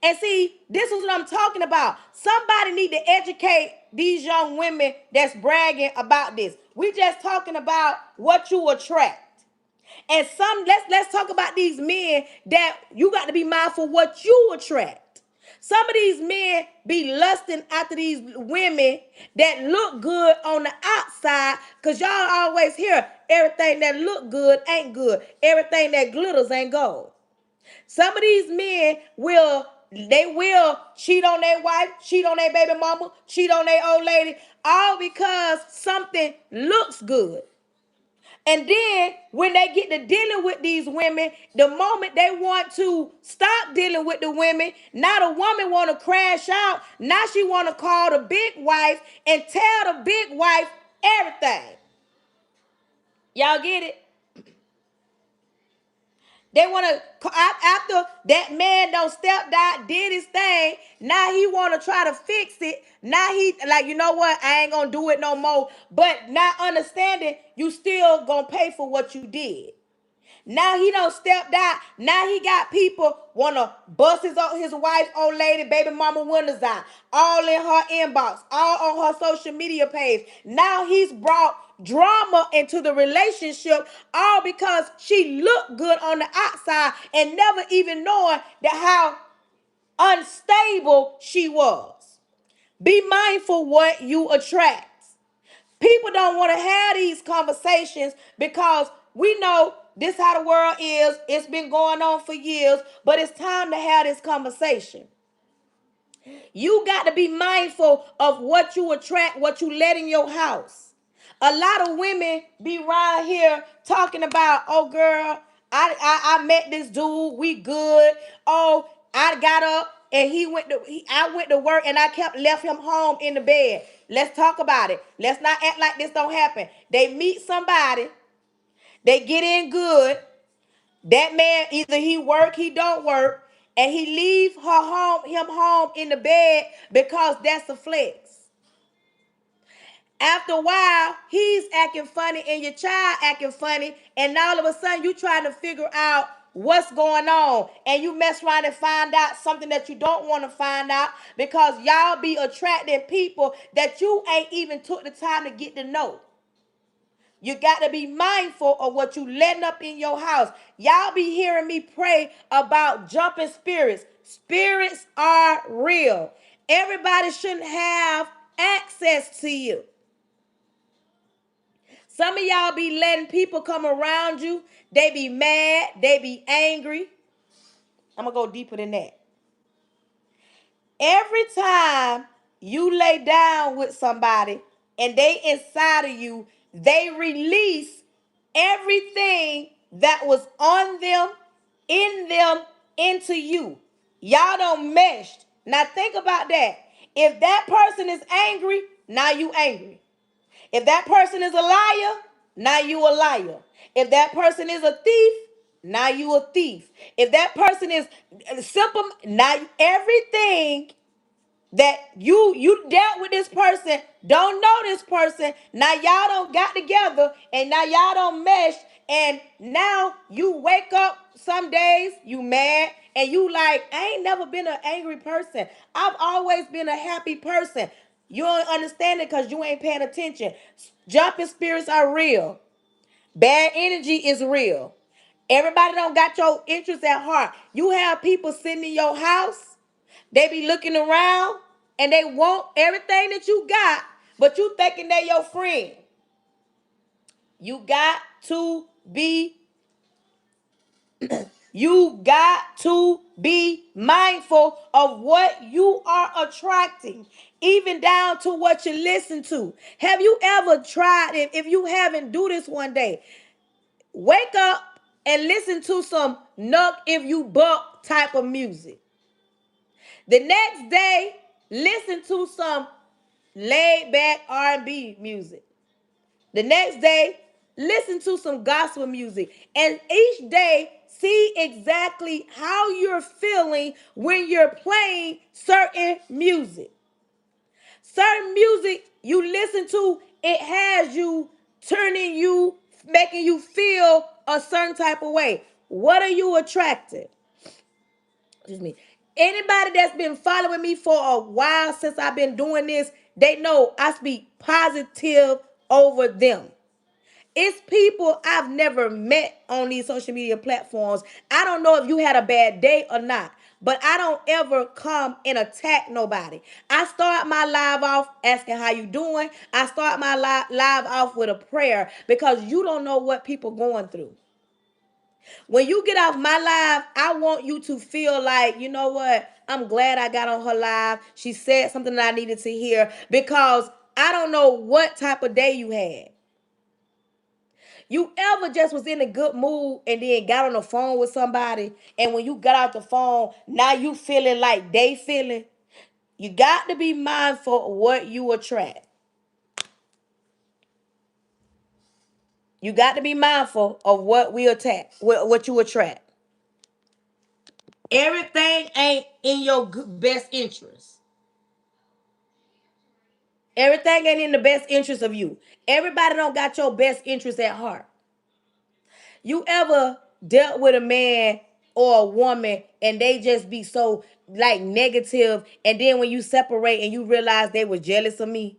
And see, this is what I'm talking about. Somebody need to educate these young women that's bragging about this. We just talking about what you attract. And let's talk about these men that you got to be mindful what you attract. Some of these men be lusting after these women that look good on the outside, because y'all always hear everything that look good ain't good. Everything that glitters ain't gold. Some of these men will cheat on their wife, cheat on their baby mama, cheat on their old lady, all because something looks good. And then when they get to dealing with these women, the moment they want to stop dealing with the women, now the woman want to crash out. Now she want to call the big wife and tell the big wife everything. Y'all get it? They want to, after that man don't step down, did his thing, now he want to try to fix it. Now he, like, you know what? I ain't going to do it no more. But not understanding, you still going to pay for what you did. Now he don't step down. Now he got people want to bust his wife, old lady, baby mama windows out, all in her inbox, all on her social media page. Now he's brought drama into the relationship, all because she looked good on the outside and never even knowing that how unstable she was. Be mindful what you attract. People don't want to have these conversations because we know this how the world is. It's been going on for years, but it's time to have this conversation. You got to be mindful of what you attract, what you let in your house. A lot of women be around here talking about, oh girl, I met this dude, we good. Oh, I got up and I went to work and I left him home in the bed. Let's talk about it. Let's not act like this don't happen. They meet somebody, they get in good. That man, either he don't work, and he leave him home in the bed because that's a flex. After a while, he's acting funny and your child acting funny, and all of a sudden you trying to figure out what's going on, and you mess around and find out something that you don't want to find out because y'all be attracting people that you ain't even took the time to get to know. You got to be mindful of what you letting up in your house. Y'all be hearing me pray about jumping spirits. Spirits are real. Everybody shouldn't have access to you. Some of y'all be letting people come around you. They be mad. They be angry. I'm going to go deeper than that. Every time you lay down with somebody and they inside of you, they release everything that was on them, in them, into you. Y'all don't mesh. Now think about that. If that person is angry, now you angry. If that person is a liar, now you a liar. If that person is a thief, now you a thief. If that person is simple, now everything that you dealt with this person, don't know this person, now y'all don't got together and now y'all don't mesh, and now you wake up some days you mad and you like, I ain't never been an angry person. I've always been a happy person. You don't understand it because you ain't paying attention. Jumping spirits are real. Bad energy is real. Everybody don't got your interests at heart. You have people sitting in your house, they be looking around and they want everything that you got, but you thinking they're your friend. You got to be mindful of what you are attracting, even down to what you listen to. Have you ever tried, if you haven't, do this one day. Wake up and listen to some Nuck If You Buck type of music. The next day, listen to some laid back R&B music. The next day, Listen to some gospel music. And each day, see exactly how you're feeling when you're playing certain music. Certain music you listen to, it has you turning you, making you feel a certain type of way. What are you attracted? Excuse me. Anybody that's been following me for a while since I've been doing this, they know I speak positive over them. It's people I've never met on these social media platforms. I don't know if you had a bad day or not, but I don't ever come and attack nobody. I start my live off asking how you doing. I start my live off with a prayer because you don't know what people going through. When you get off my live, I want you to feel like, you know what? I'm glad I got on her live. She said something that I needed to hear because I don't know what type of day you had. You ever just was in a good mood and then got on the phone with somebody, and when you got out the phone, now you feeling like they feeling? You got to be mindful of what you attract. You got to be mindful of what we attack, what you attract. Everything ain't in your best interest. Everything ain't in the best interest of you. Everybody don't got your best interest at heart. You ever dealt with a man or a woman and they just be so like negative, and then when you separate and you realize they were jealous of me?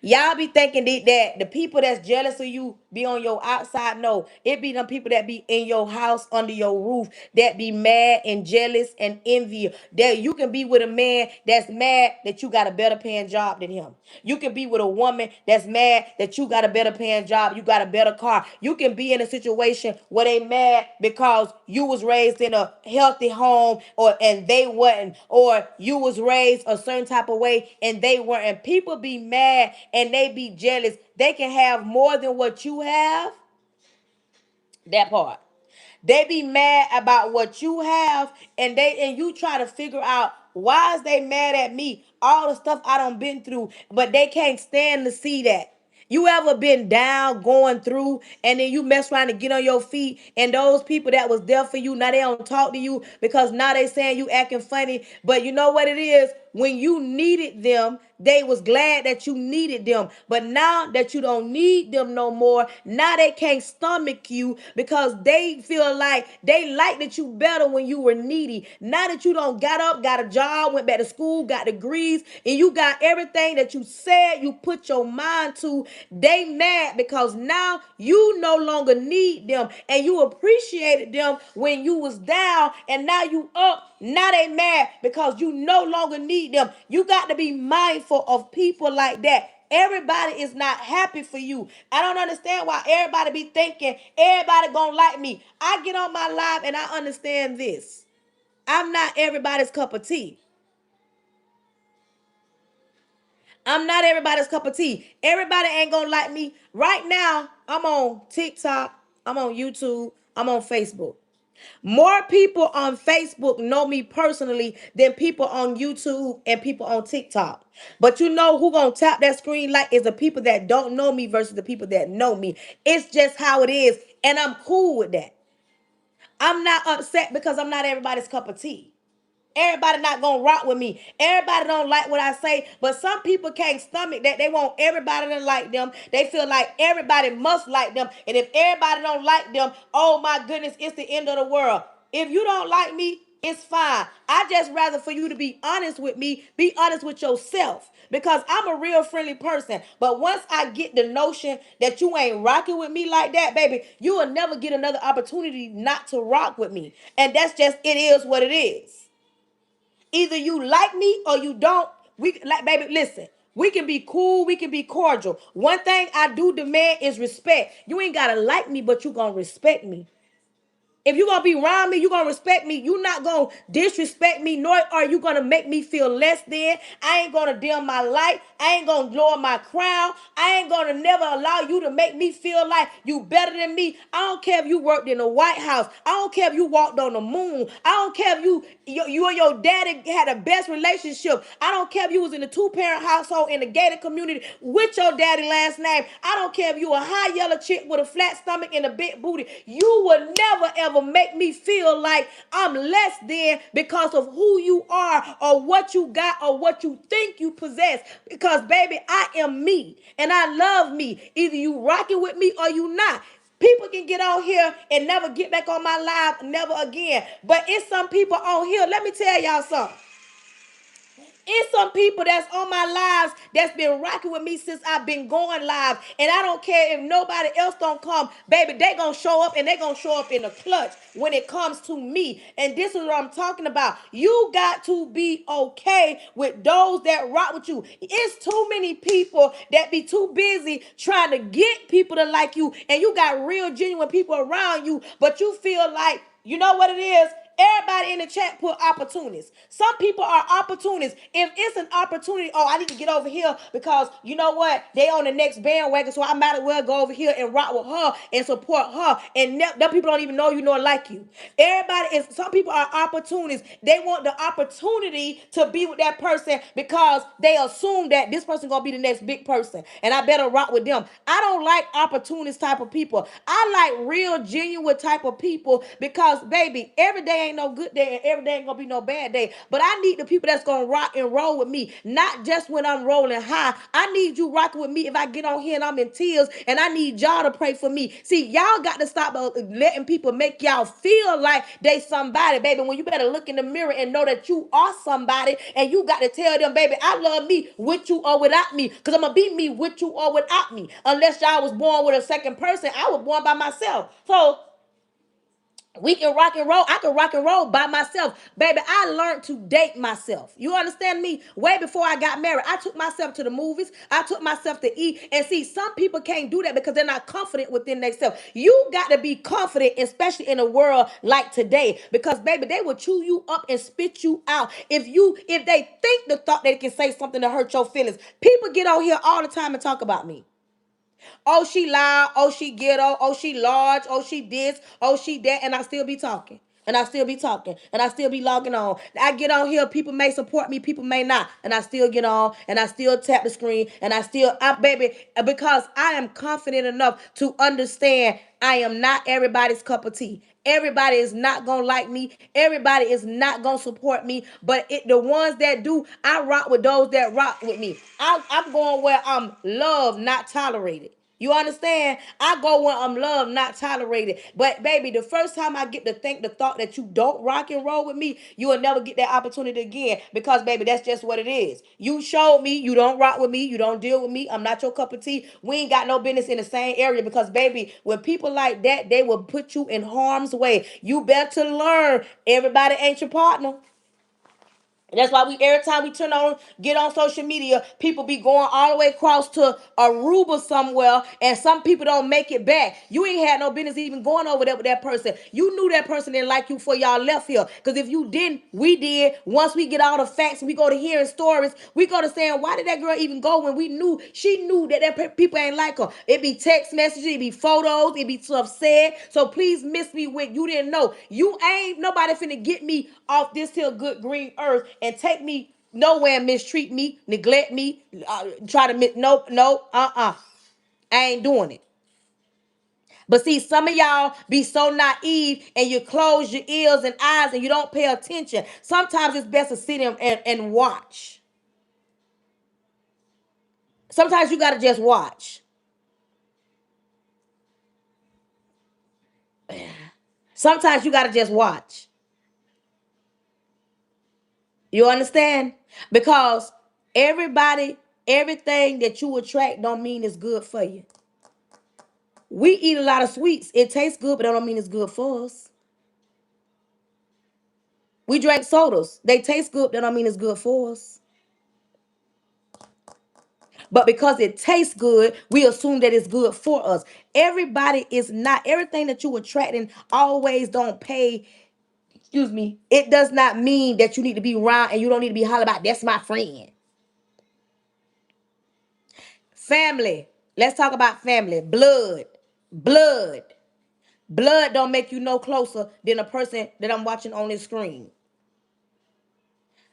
Y'all be thinking that the people that's jealous of you be on your outside. No, it be them people that be in your house under your roof that be mad and jealous and envy. That you can be with a man that's mad that you got a better paying job than him. You can be with a woman that's mad that you got a better paying job, you got a better car. You can be in a situation where they mad because you was raised in a healthy home, or and they wasn't, or you was raised a certain type of way and they weren't. And people be mad and they be jealous. They can have more than what you have. That part. They be mad about what you have, and you try to figure out why is they mad at me? All the stuff I done been through, but they can't stand to see that. You ever been down, going through, and then you mess around to get on your feet, and those people that was there for you, now they don't talk to you because now they saying you acting funny. But you know what it is? When you needed them, they was glad that you needed them. But now that you don't need them no more, now they can't stomach you because they feel like they like that you better when you were needy. Now that you don't got up, got a job, went back to school, got degrees, and you got everything that you said you put your mind to, they mad because now you no longer need them, and you appreciated them when you was down, and now you up. Now they mad because you no longer need them. You got to be mindful of people like that. Everybody is not happy for you. I don't understand why everybody be thinking everybody gonna like me. I get on my live and I understand this. I'm not everybody's cup of tea. I'm not everybody's cup of tea. Everybody ain't gonna like me. Right now, I'm on TikTok, I'm on YouTube, I'm on Facebook. More people on Facebook know me personally than people on YouTube and people on TikTok. But you know who gonna tap that screen like is the people that don't know me versus the people that know me. It's just how it is, and I'm cool with that. I'm not upset because I'm not everybody's cup of tea. Everybody not gonna rock with me. Everybody don't like what I say, but some people can't stomach that. They want everybody to like them. They feel like everybody must like them, and if everybody don't like them, oh my goodness, it's the end of the world. If you don't like me, it's fine. I just rather for you to be honest with me, be honest with yourself, because I'm a real friendly person. But once I get the notion that you ain't rocking with me like that, baby, you will never get another opportunity not to rock with me. And that's just, it is what it is. Either you like me or you don't. We like, baby, listen. We can be cool, we can be cordial. One thing I do demand is respect. You ain't gotta like me, but you gonna respect me. If you're gonna be around me, you're gonna respect me. You're not gonna disrespect me, nor are you gonna make me feel less than. I ain't gonna dim my light. I ain't gonna lower my crown. I ain't gonna never allow you to make me feel like you better than me. I don't care if you worked in the White House. I don't care if you walked on the moon. I don't care if you and your daddy had the best relationship. I don't care if you was in a two-parent household in the gated community with your daddy last name. I don't care if you a high yellow chick with a flat stomach and a big booty. You would never ever make me feel like I'm less than because of who you are or what you got or what you think you possess. Because baby, I am me and I love me. Either you rocking with me or you not. People can get on here and never get back on my live, never again. But it's some people on here. Let me tell y'all something. It's some people that's on my lives that's been rocking with me since I've been going live. And I don't care if nobody else don't come. Baby, they gonna show up and they gonna show up in a clutch when it comes to me. And this is what I'm talking about. You got to be okay with those that rock with you. It's too many people that be too busy trying to get people to like you. And you got real genuine people around you. But you feel like, you know what it is? Everybody in the chat put opportunists. Some people are opportunists. If it's an opportunity, oh, I need to get over here because you know what? They on the next bandwagon, so I might as well go over here and rock with her and support her. And them people don't even know you nor like you. Everybody is. Some people are opportunists. They want the opportunity to be with that person because they assume that this person gonna be the next big person, and I better rock with them. I don't like opportunist type of people. I like real, genuine type of people because, baby, every day ain't no good day and every day ain't gonna be no bad day. But I need the people that's gonna rock and roll with me, not just when I'm rolling high. I need you rocking with me if I get on here and I'm in tears, and I need y'all to pray for me. See, y'all got to stop letting people make y'all feel like they somebody, baby. When you better look in the mirror and know that you are somebody, and you got to tell them, baby, I love me with you or without me, because I'm gonna be me with you or without me. Unless y'all was born with a second person, I was born by myself. So we can rock and roll. I can rock and roll by myself. Baby, I learned to date myself. You understand me? Way before I got married, I took myself to the movies. I took myself to eat. And see, some people can't do that because they're not confident within themselves. You got to be confident, especially in a world like today. Because, baby, they will chew you up and spit you out. If they think the thought they can say something to hurt your feelings. People get on here all the time and talk about me. Oh, she loud. Oh, she ghetto. Oh, she large. Oh, she this. Oh, she that. And I still be talking. And I still be talking. And I still be logging on. I get on here. People may support me. People may not. And I still get on. And I still tap the screen. And baby, because I am confident enough to understand I am not everybody's cup of tea. Everybody is not gonna like me. Everybody is not gonna support me. But the ones that do, I rock with those that rock with me. I'm going where I'm loved, not tolerated. You understand? I go where I'm loved, not tolerated. But baby, the first time I get to think the thought that you don't rock and roll with me, you will never get that opportunity again. Because baby, that's just what it is. You showed me you don't rock with me, you don't deal with me. I'm not your cup of tea. We ain't got no business in the same area. Because baby, when people like that, they will put you in harm's way. You better learn. Everybody ain't your partner. That's why every time we get on social media, people be going all the way across to Aruba somewhere, and some people don't make it back. You ain't had no business even going over there with that person. You knew that person didn't like you before y'all left here. Because if you didn't, we did. Once we get all the facts and we go to hearing stories, we go to saying, why did that girl even go when she knew that people ain't like her? It be text messages, it be photos, it be stuff said. So please miss me with you didn't know. You ain't nobody finna get me off this here good green earth and take me nowhere and mistreat me, neglect me, try to nope, nope, I ain't doing it. But see, some of y'all be so naive and you close your ears and eyes and you don't pay attention. Sometimes it's best to sit and watch. Sometimes you gotta just watch. Sometimes you gotta just watch. You understand? Because everything that you attract don't mean it's good for you. We eat a lot of sweets. It tastes good, but that don't mean it's good for us. We drink sodas. They taste good, but that don't mean it's good for us. But because it tastes good, we assume that it's good for us. Everybody is not, everything that you attracting always don't pay. Excuse me. It does not mean that you need to be around and you don't need to be hollering about that's my friend. Family. Let's talk about family. Blood. Blood. Blood don't make you no closer than a person that I'm watching on this screen.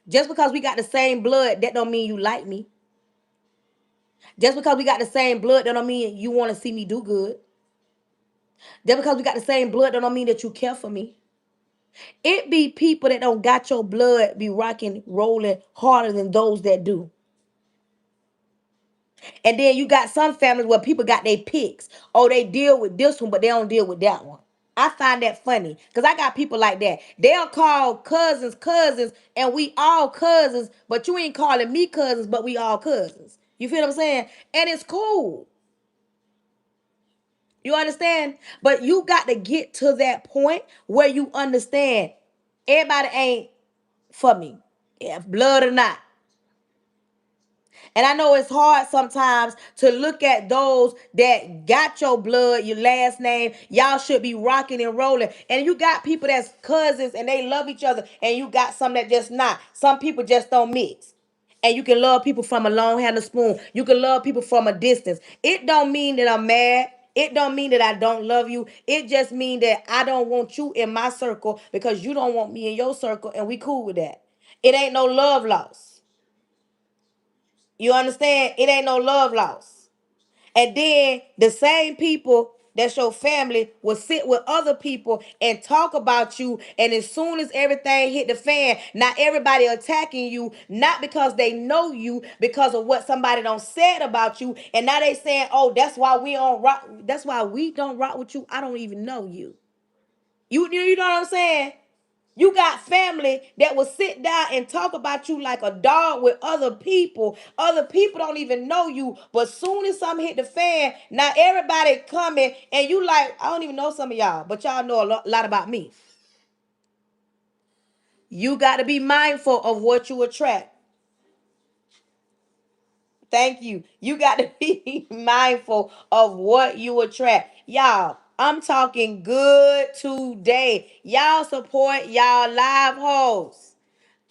Just because we got the same blood, that don't mean you like me. Just because we got the same blood, that don't mean you want to see me do good. Just because we got the same blood, that don't mean that you care for me. It be people that don't got your blood be rocking, rolling harder than those that do. And then you got some families where people got their picks. Oh, they deal with this one, but they don't deal with that one. I find that funny because I got people like that. They'll call cousins cousins, and we all cousins, but you ain't calling me cousins, but we all cousins. You feel what I'm saying? And it's cool. You understand? But you got to get to that point where you understand everybody ain't for me. Yeah, blood or not. And I know it's hard sometimes to look at those that got your blood, your last name. Y'all should be rocking and rolling. And you got people that's cousins and they love each other. And you got some that just not. Some people just don't mix. And you can love people from a long handle spoon. You can love people from a distance. It don't mean that I'm mad. It don't mean that I don't love you. It just mean that I don't want you in my circle because you don't want me in your circle, and we cool with that. It ain't no love loss. You understand? It ain't no love loss. And then the same people that's your family will sit with other people and talk about you. And as soon as everything hit the fan, not everybody attacking you, not because they know you, because of what somebody done said about you. And now they saying, oh, that's why we don't rock. That's why we don't rock with you. I don't even know you. You know what I'm saying? You got family that will sit down and talk about you like a dog with other people. Other people don't even know you. But soon as something hit the fan, now everybody coming and you like, I don't even know some of y'all, but y'all know a lot about me. You got to be mindful of what you attract. Thank you. You got to be mindful of what you attract. Y'all, I'm talking good today. Y'all support y'all live hosts.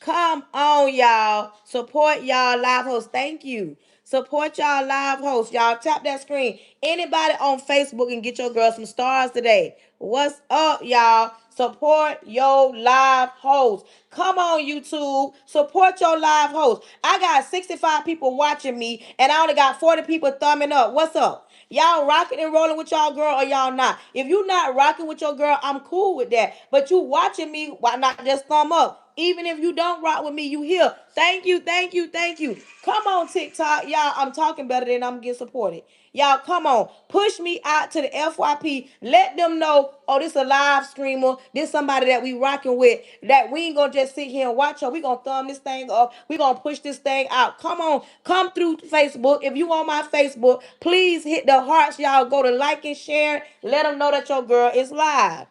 Come on, y'all. Support y'all live hosts. Thank you. Support y'all live hosts. Y'all tap that screen. Anybody on Facebook and get your girl some stars today. What's up, y'all? Support your live hosts. Come on, YouTube. Support your live hosts. I got 65 people watching me, and I only got 40 people thumbing up. What's up? Y'all rocking and rolling with y'all girl or y'all not? If you not rocking with your girl, I'm cool with that. But you watching me, why not just thumb up? Even if you don't rock with me, you here. Thank you, thank you, thank you. Come on, TikTok. Y'all, I'm talking better than I'm getting supported. Y'all, come on. Push me out to the FYP. Let them know, oh, this a live streamer. This somebody that we rocking with. That we ain't gonna just sit here and watch her. We gonna thumb this thing up. We gonna push this thing out. Come on. Come through Facebook. If you on my Facebook, please hit the hearts. Y'all go to like and share. Let them know that your girl is live.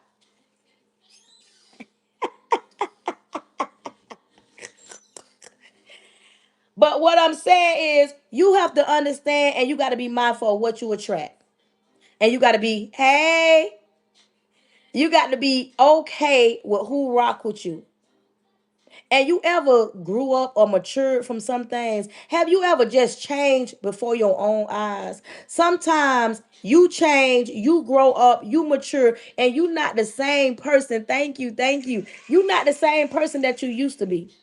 But what I'm saying is, you have to understand and you got to be mindful of what you attract. And you got to be, hey, you got to be okay with who rock with you. And you ever grew up or matured from some things? Have you ever just changed before your own eyes? Sometimes you change, you grow up, you mature, and you not the same person. Thank you, thank you. You not the same person that you used to be.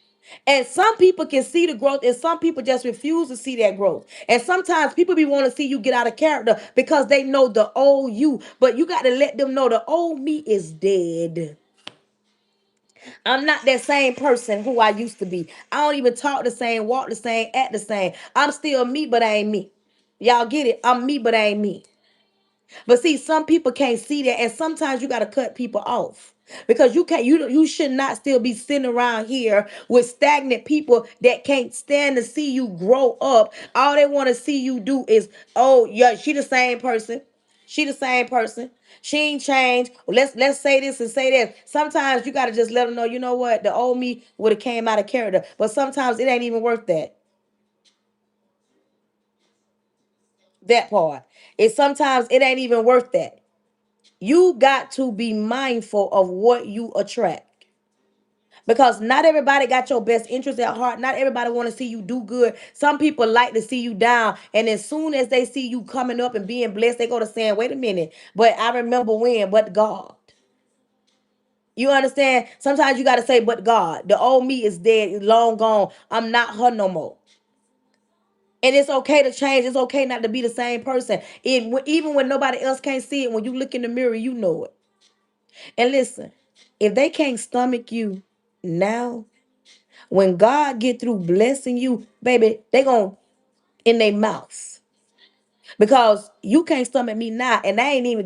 And some people can see the growth, and some people just refuse to see that growth. And sometimes people be want to see you get out of character because they know the old you. But you got to let them know the old me is dead. I'm not that same person who I used to be. I don't even talk the same, walk the same, act the same. I'm still me, but I ain't me. Y'all get it? I'm me, but I ain't me. But see, some people can't see that, and sometimes you got to cut people off because you should not still be sitting around here with stagnant people that can't stand to see you grow up. All they want to see you do is, oh yeah, she the same person. She the same person. She ain't changed. Let's say this and say that. Sometimes you gotta just let them know, you know what, the old me would have came out of character. But sometimes it ain't even worth that. That part. It sometimes it ain't even worth that. You got to be mindful of what you attract. Because not everybody got your best interest at heart. Not everybody want to see you do good. Some people like to see you down. And as soon as they see you coming up and being blessed, they go to saying, wait a minute. But I remember when, but God. You understand? Sometimes you got to say, but God. The old me is dead, long gone. I'm not her no more. And it's okay to change. It's okay not to be the same person. Even when nobody else can't see it, when you look in the mirror, you know it. And listen, if they can't stomach you now, when God get through blessing you, baby, they gonna in their mouths. Because you can't stomach me now. And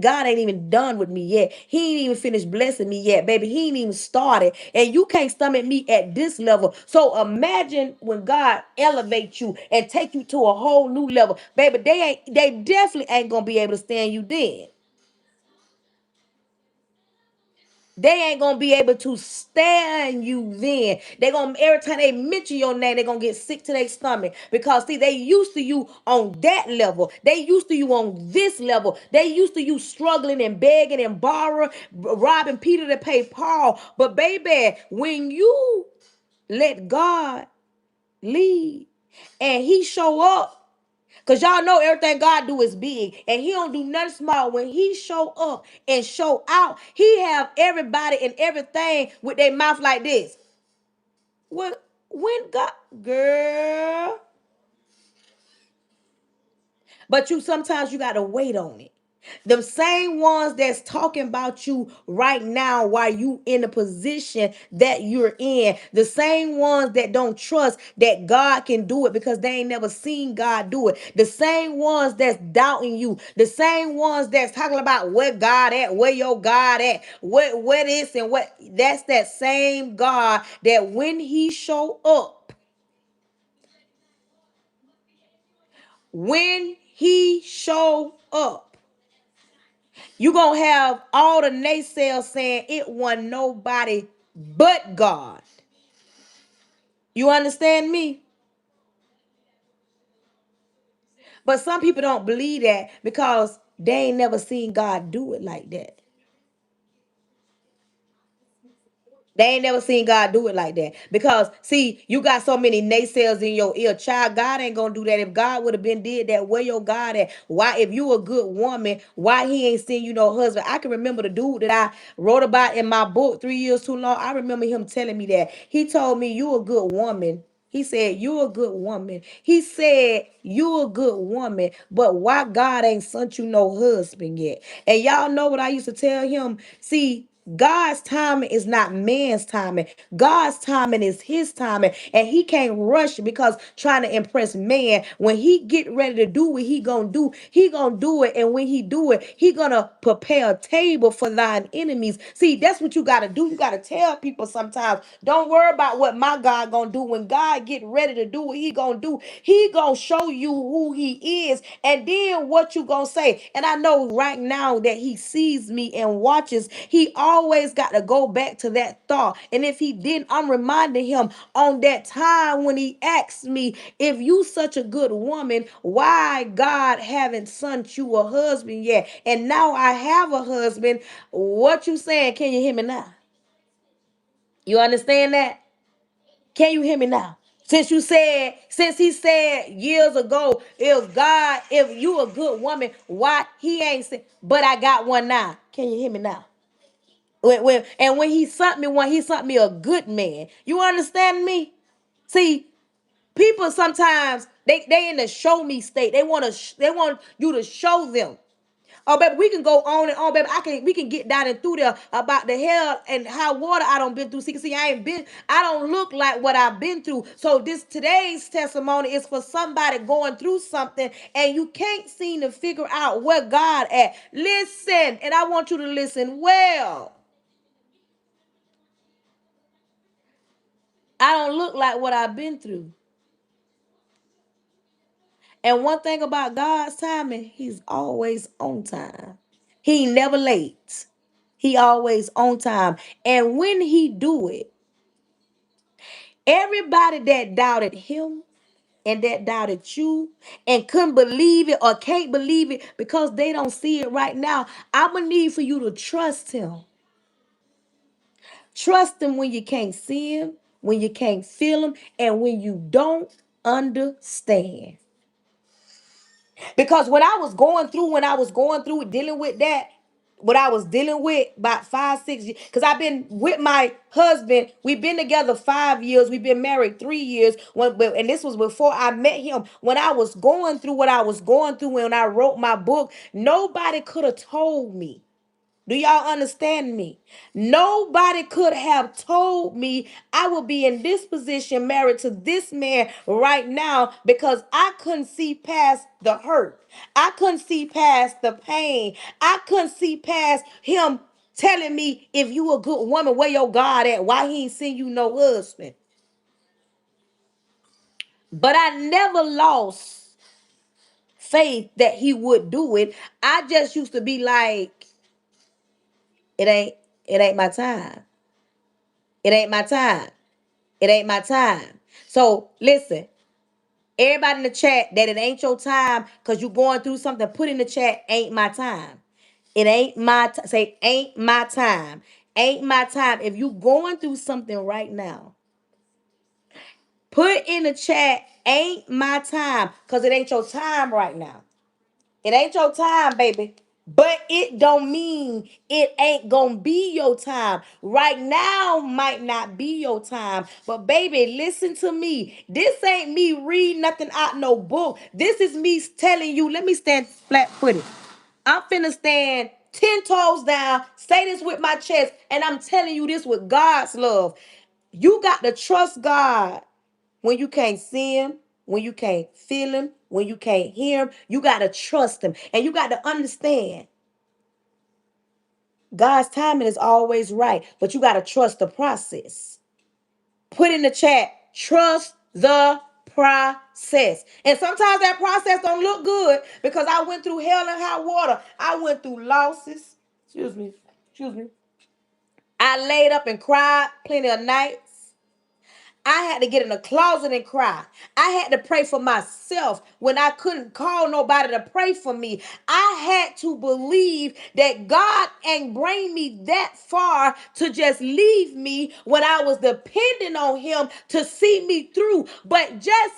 God ain't even done with me yet. He ain't even finished blessing me yet, baby. He ain't even started. And you can't stomach me at this level. So imagine when God elevates you and take you to a whole new level. Baby, they definitely ain't gonna be able to stand you then. They ain't gonna be able to stand you then. They gonna every time they mention your name, they gonna get sick to their stomach. Because see, they used to you on that level. They used to you on this level. They used to you struggling and begging and borrowing, robbing Peter to pay Paul. But baby, when you let God lead and he show up, because y'all know everything God do is big. And he don't do nothing small. When he show up and show out, he have everybody and everything with their mouth like this. When God, girl. But you sometimes you gotta wait on it. The same ones that's talking about you right now while you in the position that you're in, the same ones that don't trust that God can do it because they ain't never seen God do it. The same ones that's doubting you, the same ones that's talking about where God at, where your God at, what is and what, that's that same God that when he show up, when he show up, you gonna have all the naysayers saying it wasn't nobody but God. You understand me? But some people don't believe that because they ain't never seen God do it like that. They ain't never seen God do it like that. Because see, you got so many naysayers in your ear. Child, God ain't gonna do that. If God would have been did that, where your God at? Why, if you a good woman, why he ain't seen you no husband? I can remember the dude that I wrote about in my book, 3 years too long. I remember him telling me that. He told me, you a good woman. He said, you a good woman. He said, you a good woman, but why God ain't sent you no husband yet? And y'all know what I used to tell him? See, God's timing is not man's timing. God's timing is his timing. And he can't rush because trying to impress man. When he get ready to do what he gonna do it. And when he do it, he gonna prepare a table for thine enemies. See, that's what you gotta do. You gotta tell people sometimes, don't worry about what my God gonna do. When God get ready to do what he gonna do, he gonna show you who he is. And then what you gonna say. And I know right now that he sees me and watches. He always got to go back to that thought. And if he didn't, I'm reminding him on that time when he asked me, if you such a good woman, why God haven't sent you a husband yet? And now I have a husband. What you saying? Can you hear me now? You understand that? Can you hear me now? Since he said years ago, if you a good woman, why he ain't said, but I got one now. Can you hear me now? When he sent me one, he sent me a good man. You understand me? See, people sometimes they in the show me state. They want you to show them. Oh, baby, we can go on and on, baby. We can get down and through there about the hell and how water I don't been through. See, I don't look like what I've been through. So today's testimony is for somebody going through something and you can't seem to figure out where God at. Listen, and I want you to listen well. I don't look like what I've been through. And one thing about God's timing, he's always on time. He never late. He always on time. And when he do it, everybody that doubted him, and that doubted you and couldn't believe it or can't believe it because they don't see it right now, I'm going to need for you to trust him. Trust him when you can't see him, when you can't feel him, and when you don't understand. Because when I was going through dealing with that, what I was dealing with about 5, 6 years, because I've been with my husband, we've been together 5 years, we've been married 3 years, and this was before I met him. When I was going through what I was going through, when I wrote my book, nobody could have told me. Do y'all understand me? Nobody could have told me I would be in this position married to this man right now because I couldn't see past the hurt. I couldn't see past the pain. I couldn't see past him telling me, if you a good woman, where your God at? Why he ain't send you no husband? But I never lost faith that he would do it. I just used to be like, it ain't, it ain't my time. It ain't my time. It ain't my time. So listen, everybody in the chat that it ain't your time because you going through something, put in the chat, ain't my time. It ain't my time. Say, ain't my time. Ain't my time. If you going through something right now, put in the chat, ain't my time, because it ain't your time right now. It ain't your time, baby. But it don't mean it ain't gonna be your time. Right now might not be your time. But baby, listen to me. This ain't me reading nothing out no book. This is me telling you, let me stand flat-footed. I'm finna stand 10 toes down, say this with my chest, and I'm telling you this with God's love. You got to trust God when you can't see him, when you can't feel him, when you can't hear him. You got to trust him. And you got to understand God's timing is always right, but you got to trust the process. Put in the chat, trust the process. And sometimes that process don't look good because I went through hell and high water. I went through losses. Excuse me. Excuse me. I laid up and cried plenty of nights. I had to get in the closet and cry. I had to pray for myself when I couldn't call nobody to pray for me. I had to believe that God ain't bring me that far to just leave me when I was depending on him to see me through. But just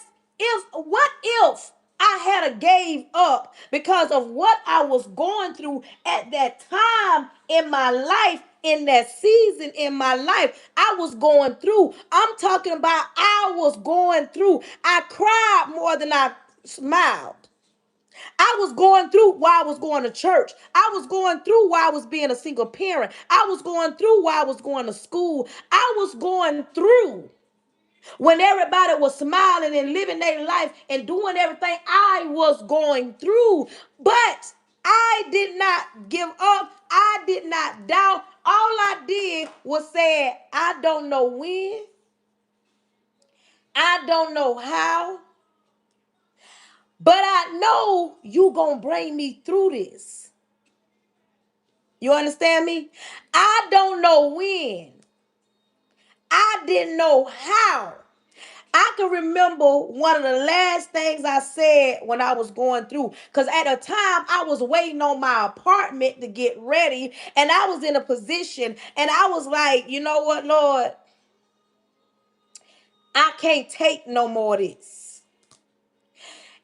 what if I had a gave up because of what I was going through at that time in my life, in that season in my life? I was going through. I'm talking about I was going through. I cried more than I smiled. I was going through while I was going to church. I was going through while I was being a single parent. I was going through while I was going to school. I was going through. When everybody was smiling and living their life and doing everything, I was going through. But I did not give up. I did not doubt. All I did was say, I don't know when. I don't know how. But I know you going to bring me through this. You understand me? I don't know when. I didn't know how. I can remember one of the last things I said when I was going through, because at a time I was waiting on my apartment to get ready, and I was in a position, and I was like, you know what, Lord, I can't take no more of this.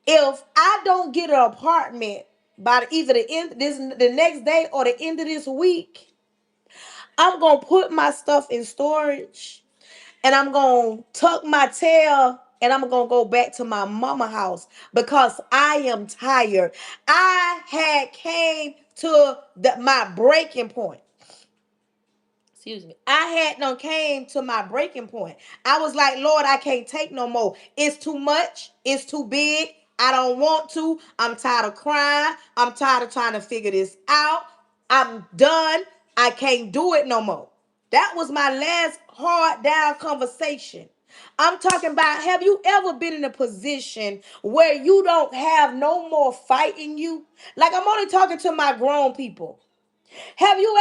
If I don't get an apartment by either the next day or the end of this week, I'm gonna put my stuff in storage and I'm going to tuck my tail and I'm going to go back to my mama house because I am tired. I had came to my breaking point. Excuse me. I had done came to my breaking point. I was like, Lord, I can't take no more. It's too much. It's too big. I don't want to. I'm tired of crying. I'm tired of trying to figure this out. I'm done. I can't do it no more. That was my last hard down conversation. I'm talking about, have you ever been in a position where you don't have no more fight in you? Like, I'm only talking to my grown people. Have you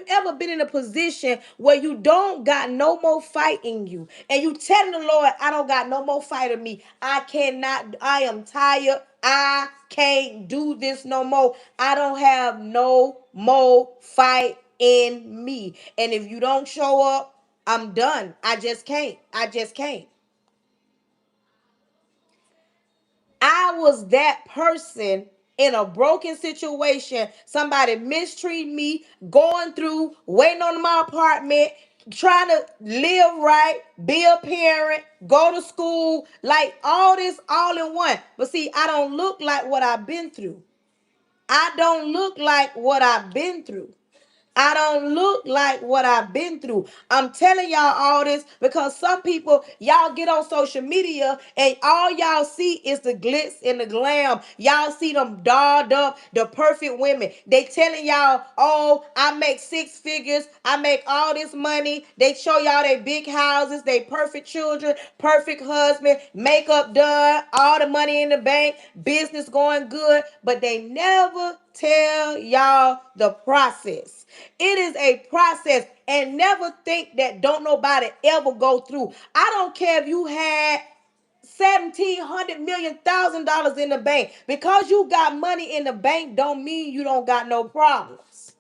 ever been in a position where you don't got no more fight in you, and you telling the Lord, I don't got no more fight in me. I cannot, I am tired. I can't do this no more. I don't have no more fight in me. And if you don't show up, I'm done. I just can't. I just can't. I was that person in a broken situation. Somebody mistreated me, going through, waiting on my apartment, trying to live right, be a parent, go to school, like all this all in one. But see, I don't look like what I've been through. I don't look like what I've been through. I don't look like what I've been through. I'm telling y'all all this because some people, y'all get on social media and all y'all see is the glitz and the glam. Y'all see them dolled up, the perfect women. They telling y'all, oh, I make six figures. I make all this money. They show y'all they big houses, they perfect children, perfect husband, makeup done, all the money in the bank, business going good, but they never tell y'all the process. It is a process, and never think that don't nobody ever go through. I don't care if you had 1,700,000,000 dollars in the bank. Because you got money in the bank don't mean you don't got no problems.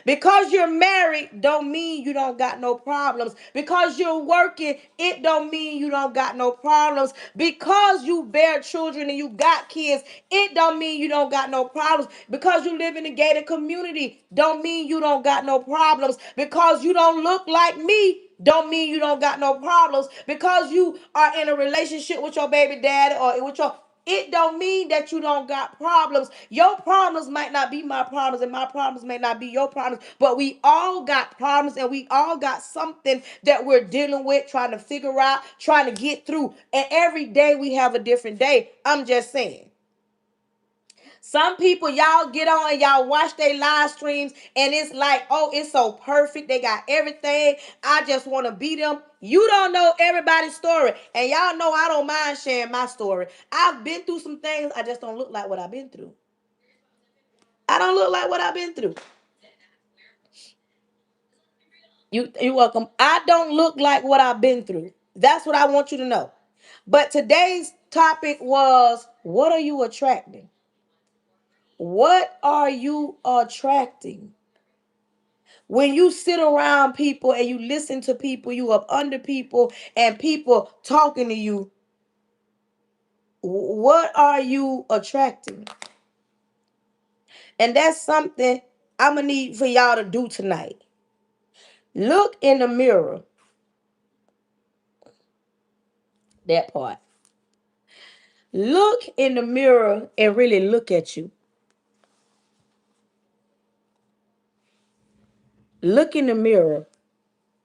Because you're married don't mean you don't got no problems. Because you're working, it don't mean you don't got no problems. Because you bear children and you got kids, it don't mean you don't got no problems. Because you live in a gated community, don't mean you don't got no problems. Because you don't look like me, don't mean you don't got no problems. Because you are in a relationship with your baby daddy or with your, it don't mean that you don't got problems. Your problems might not be my problems, and my problems may not be your problems, but we all got problems, and we all got something that we're dealing with, trying to figure out, trying to get through. And every day we have a different day. I'm just saying. Some people, y'all get on and y'all watch their live streams, and it's like, oh, it's so perfect. They got everything. I just want to be them. You don't know everybody's story. And y'all know I don't mind sharing my story. I've been through some things. I just don't look like what I've been through. I don't look like what I've been through. You're welcome. I don't look like what I've been through. That's what I want you to know. But today's topic was, what are you attracting? What are you attracting? When you sit around people and you listen to people, you up under people and people talking to you, what are you attracting? And that's something I'm gonna need for y'all to do tonight. Look in the mirror. That part. Look in the mirror and really look at you. Look in the mirror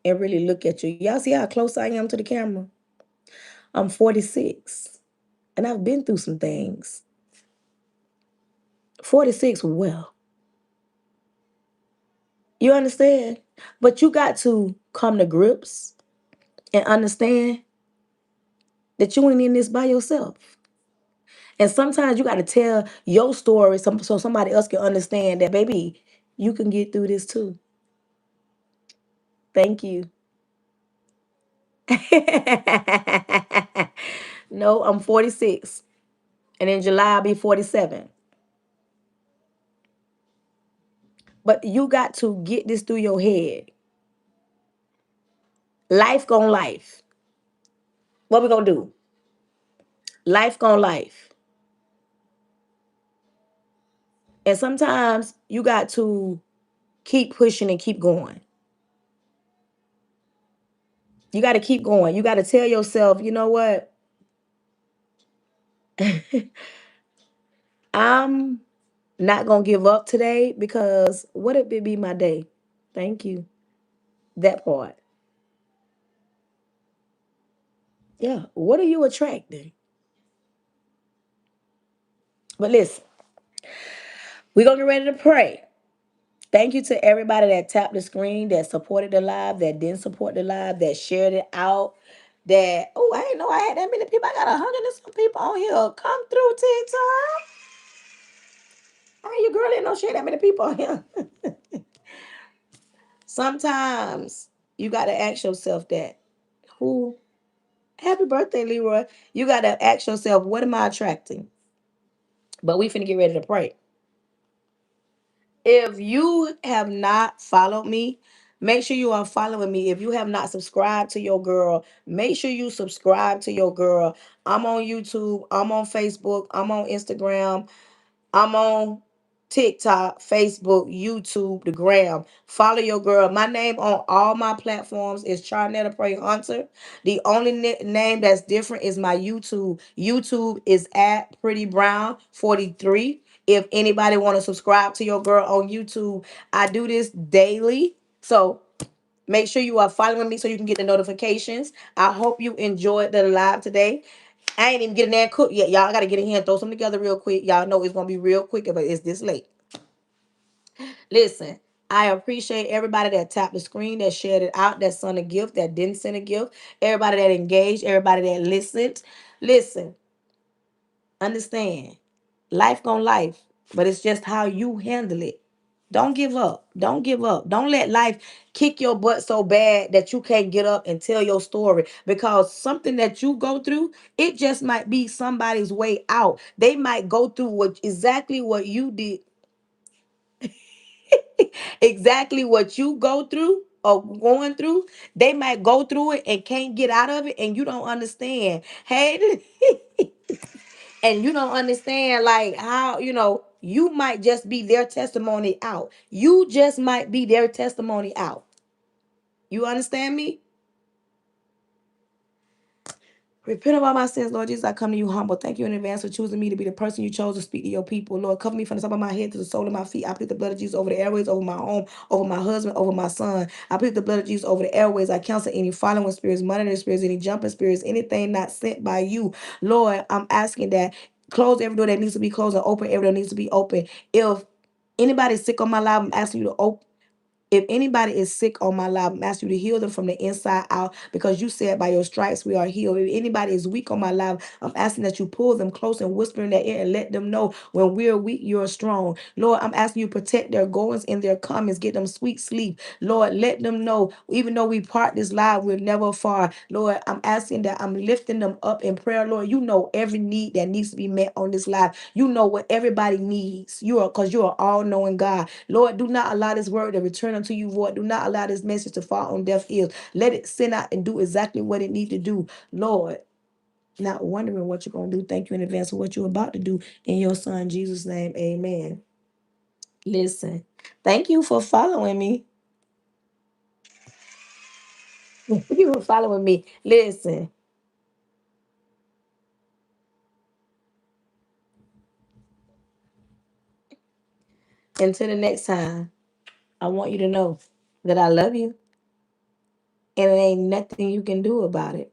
and really look at you. Y'all see how close I am to the camera? I'm 46 and I've been through some things. 46, well, you understand? But you got to come to grips and understand that you ain't in this by yourself. And sometimes you got to tell your story so somebody else can understand that, baby, you can get through this too. Thank you. No, I'm 46. And in July, I'll be 47. But you got to get this through your head. Life gon' life. What we gonna do? Life gon' life. And sometimes you got to keep pushing and keep going. You got to keep going. You got to tell yourself, you know what? I'm not going to give up today because what if it be my day? Thank you. That part. Yeah. What are you attracting? But listen, we're going to get ready to pray. Thank you to everybody that tapped the screen, that supported the live, that didn't support the live, that shared it out. That, oh, I didn't know I had that many people. I got 100 and some people on here. Come through, TikTok. Hey, your girl ain't no shit that many people on here. Sometimes you got to ask yourself that. Who? Happy birthday, Leroy. You got to ask yourself, what am I attracting? But we finna get ready to pray. If you have not followed me, make sure you are following me. If you have not subscribed to your girl, make sure you subscribe to your girl. I'm on YouTube. I'm on Facebook. I'm on Instagram. I'm on TikTok, Facebook, YouTube, the gram. Follow your girl. My name on all my platforms is Charnetta Pray Hunter. The only name that's different is my YouTube. YouTube is at Pretty Brown 43. If anybody want to subscribe to your girl on YouTube, I do this daily. So make sure you are following me so you can get the notifications. I hope you enjoyed the live today. I ain't even getting that cooked yet, y'all. I gotta get in here and throw some together real quick. Y'all know it's gonna be real quick, but it's this late. Listen, I appreciate everybody that tapped the screen, that shared it out, that sent a gift, that didn't send a gift, everybody that engaged, everybody that listened. Listen, understand, life gonna life, but it's just how you handle it. Don't give up. Don't give up. Don't let life kick your butt so bad that you can't get up and tell your story, because something that you go through, it just might be somebody's way out. They might go through exactly what you did, exactly what you go through or going through. They might go through it and can't get out of it, and you don't understand. Hey, and you don't understand like how, you might just be their testimony out. You just might be their testimony out. You understand me? Repent of all my sins, Lord Jesus. I come to you humble. Thank you in advance for choosing me to be the person you chose to speak to your people. Lord, cover me from the top of my head to the sole of my feet. I plead the blood of Jesus over the airways, over my home, over my husband, over my son. I plead the blood of Jesus over the airways. I cancel any following spirits, monitoring spirits, any jumping spirits, anything not sent by you. Lord, I'm asking that close every door that needs to be closed and open every door that needs to be open. If anybody's sick on my life, I'm asking you to open. If anybody is sick on my life, I'm asking you to heal them from the inside out, because you said by your stripes we are healed. If anybody is weak on my life, I'm asking that you pull them close and whisper in their ear and let them know when we're weak, you're strong. Lord, I'm asking you to protect their goings and their comings, get them sweet sleep. Lord, let them know, even though we part this life, we're never far. Lord, I'm asking that I'm lifting them up in prayer. Lord, you know every need that needs to be met on this life. You know what everybody needs. Because you are all knowing God. Lord, do not allow this word to return unto you void. Do not allow this message to fall on deaf ears. Let it send out and do exactly what it needs to do. Lord, not wondering what you're going to do. Thank you in advance for what you're about to do. In your son, Jesus' name, amen. Listen, thank you for following me. Thank you for following me. Listen, until the next time, I want you to know that I love you and it ain't nothing you can do about it.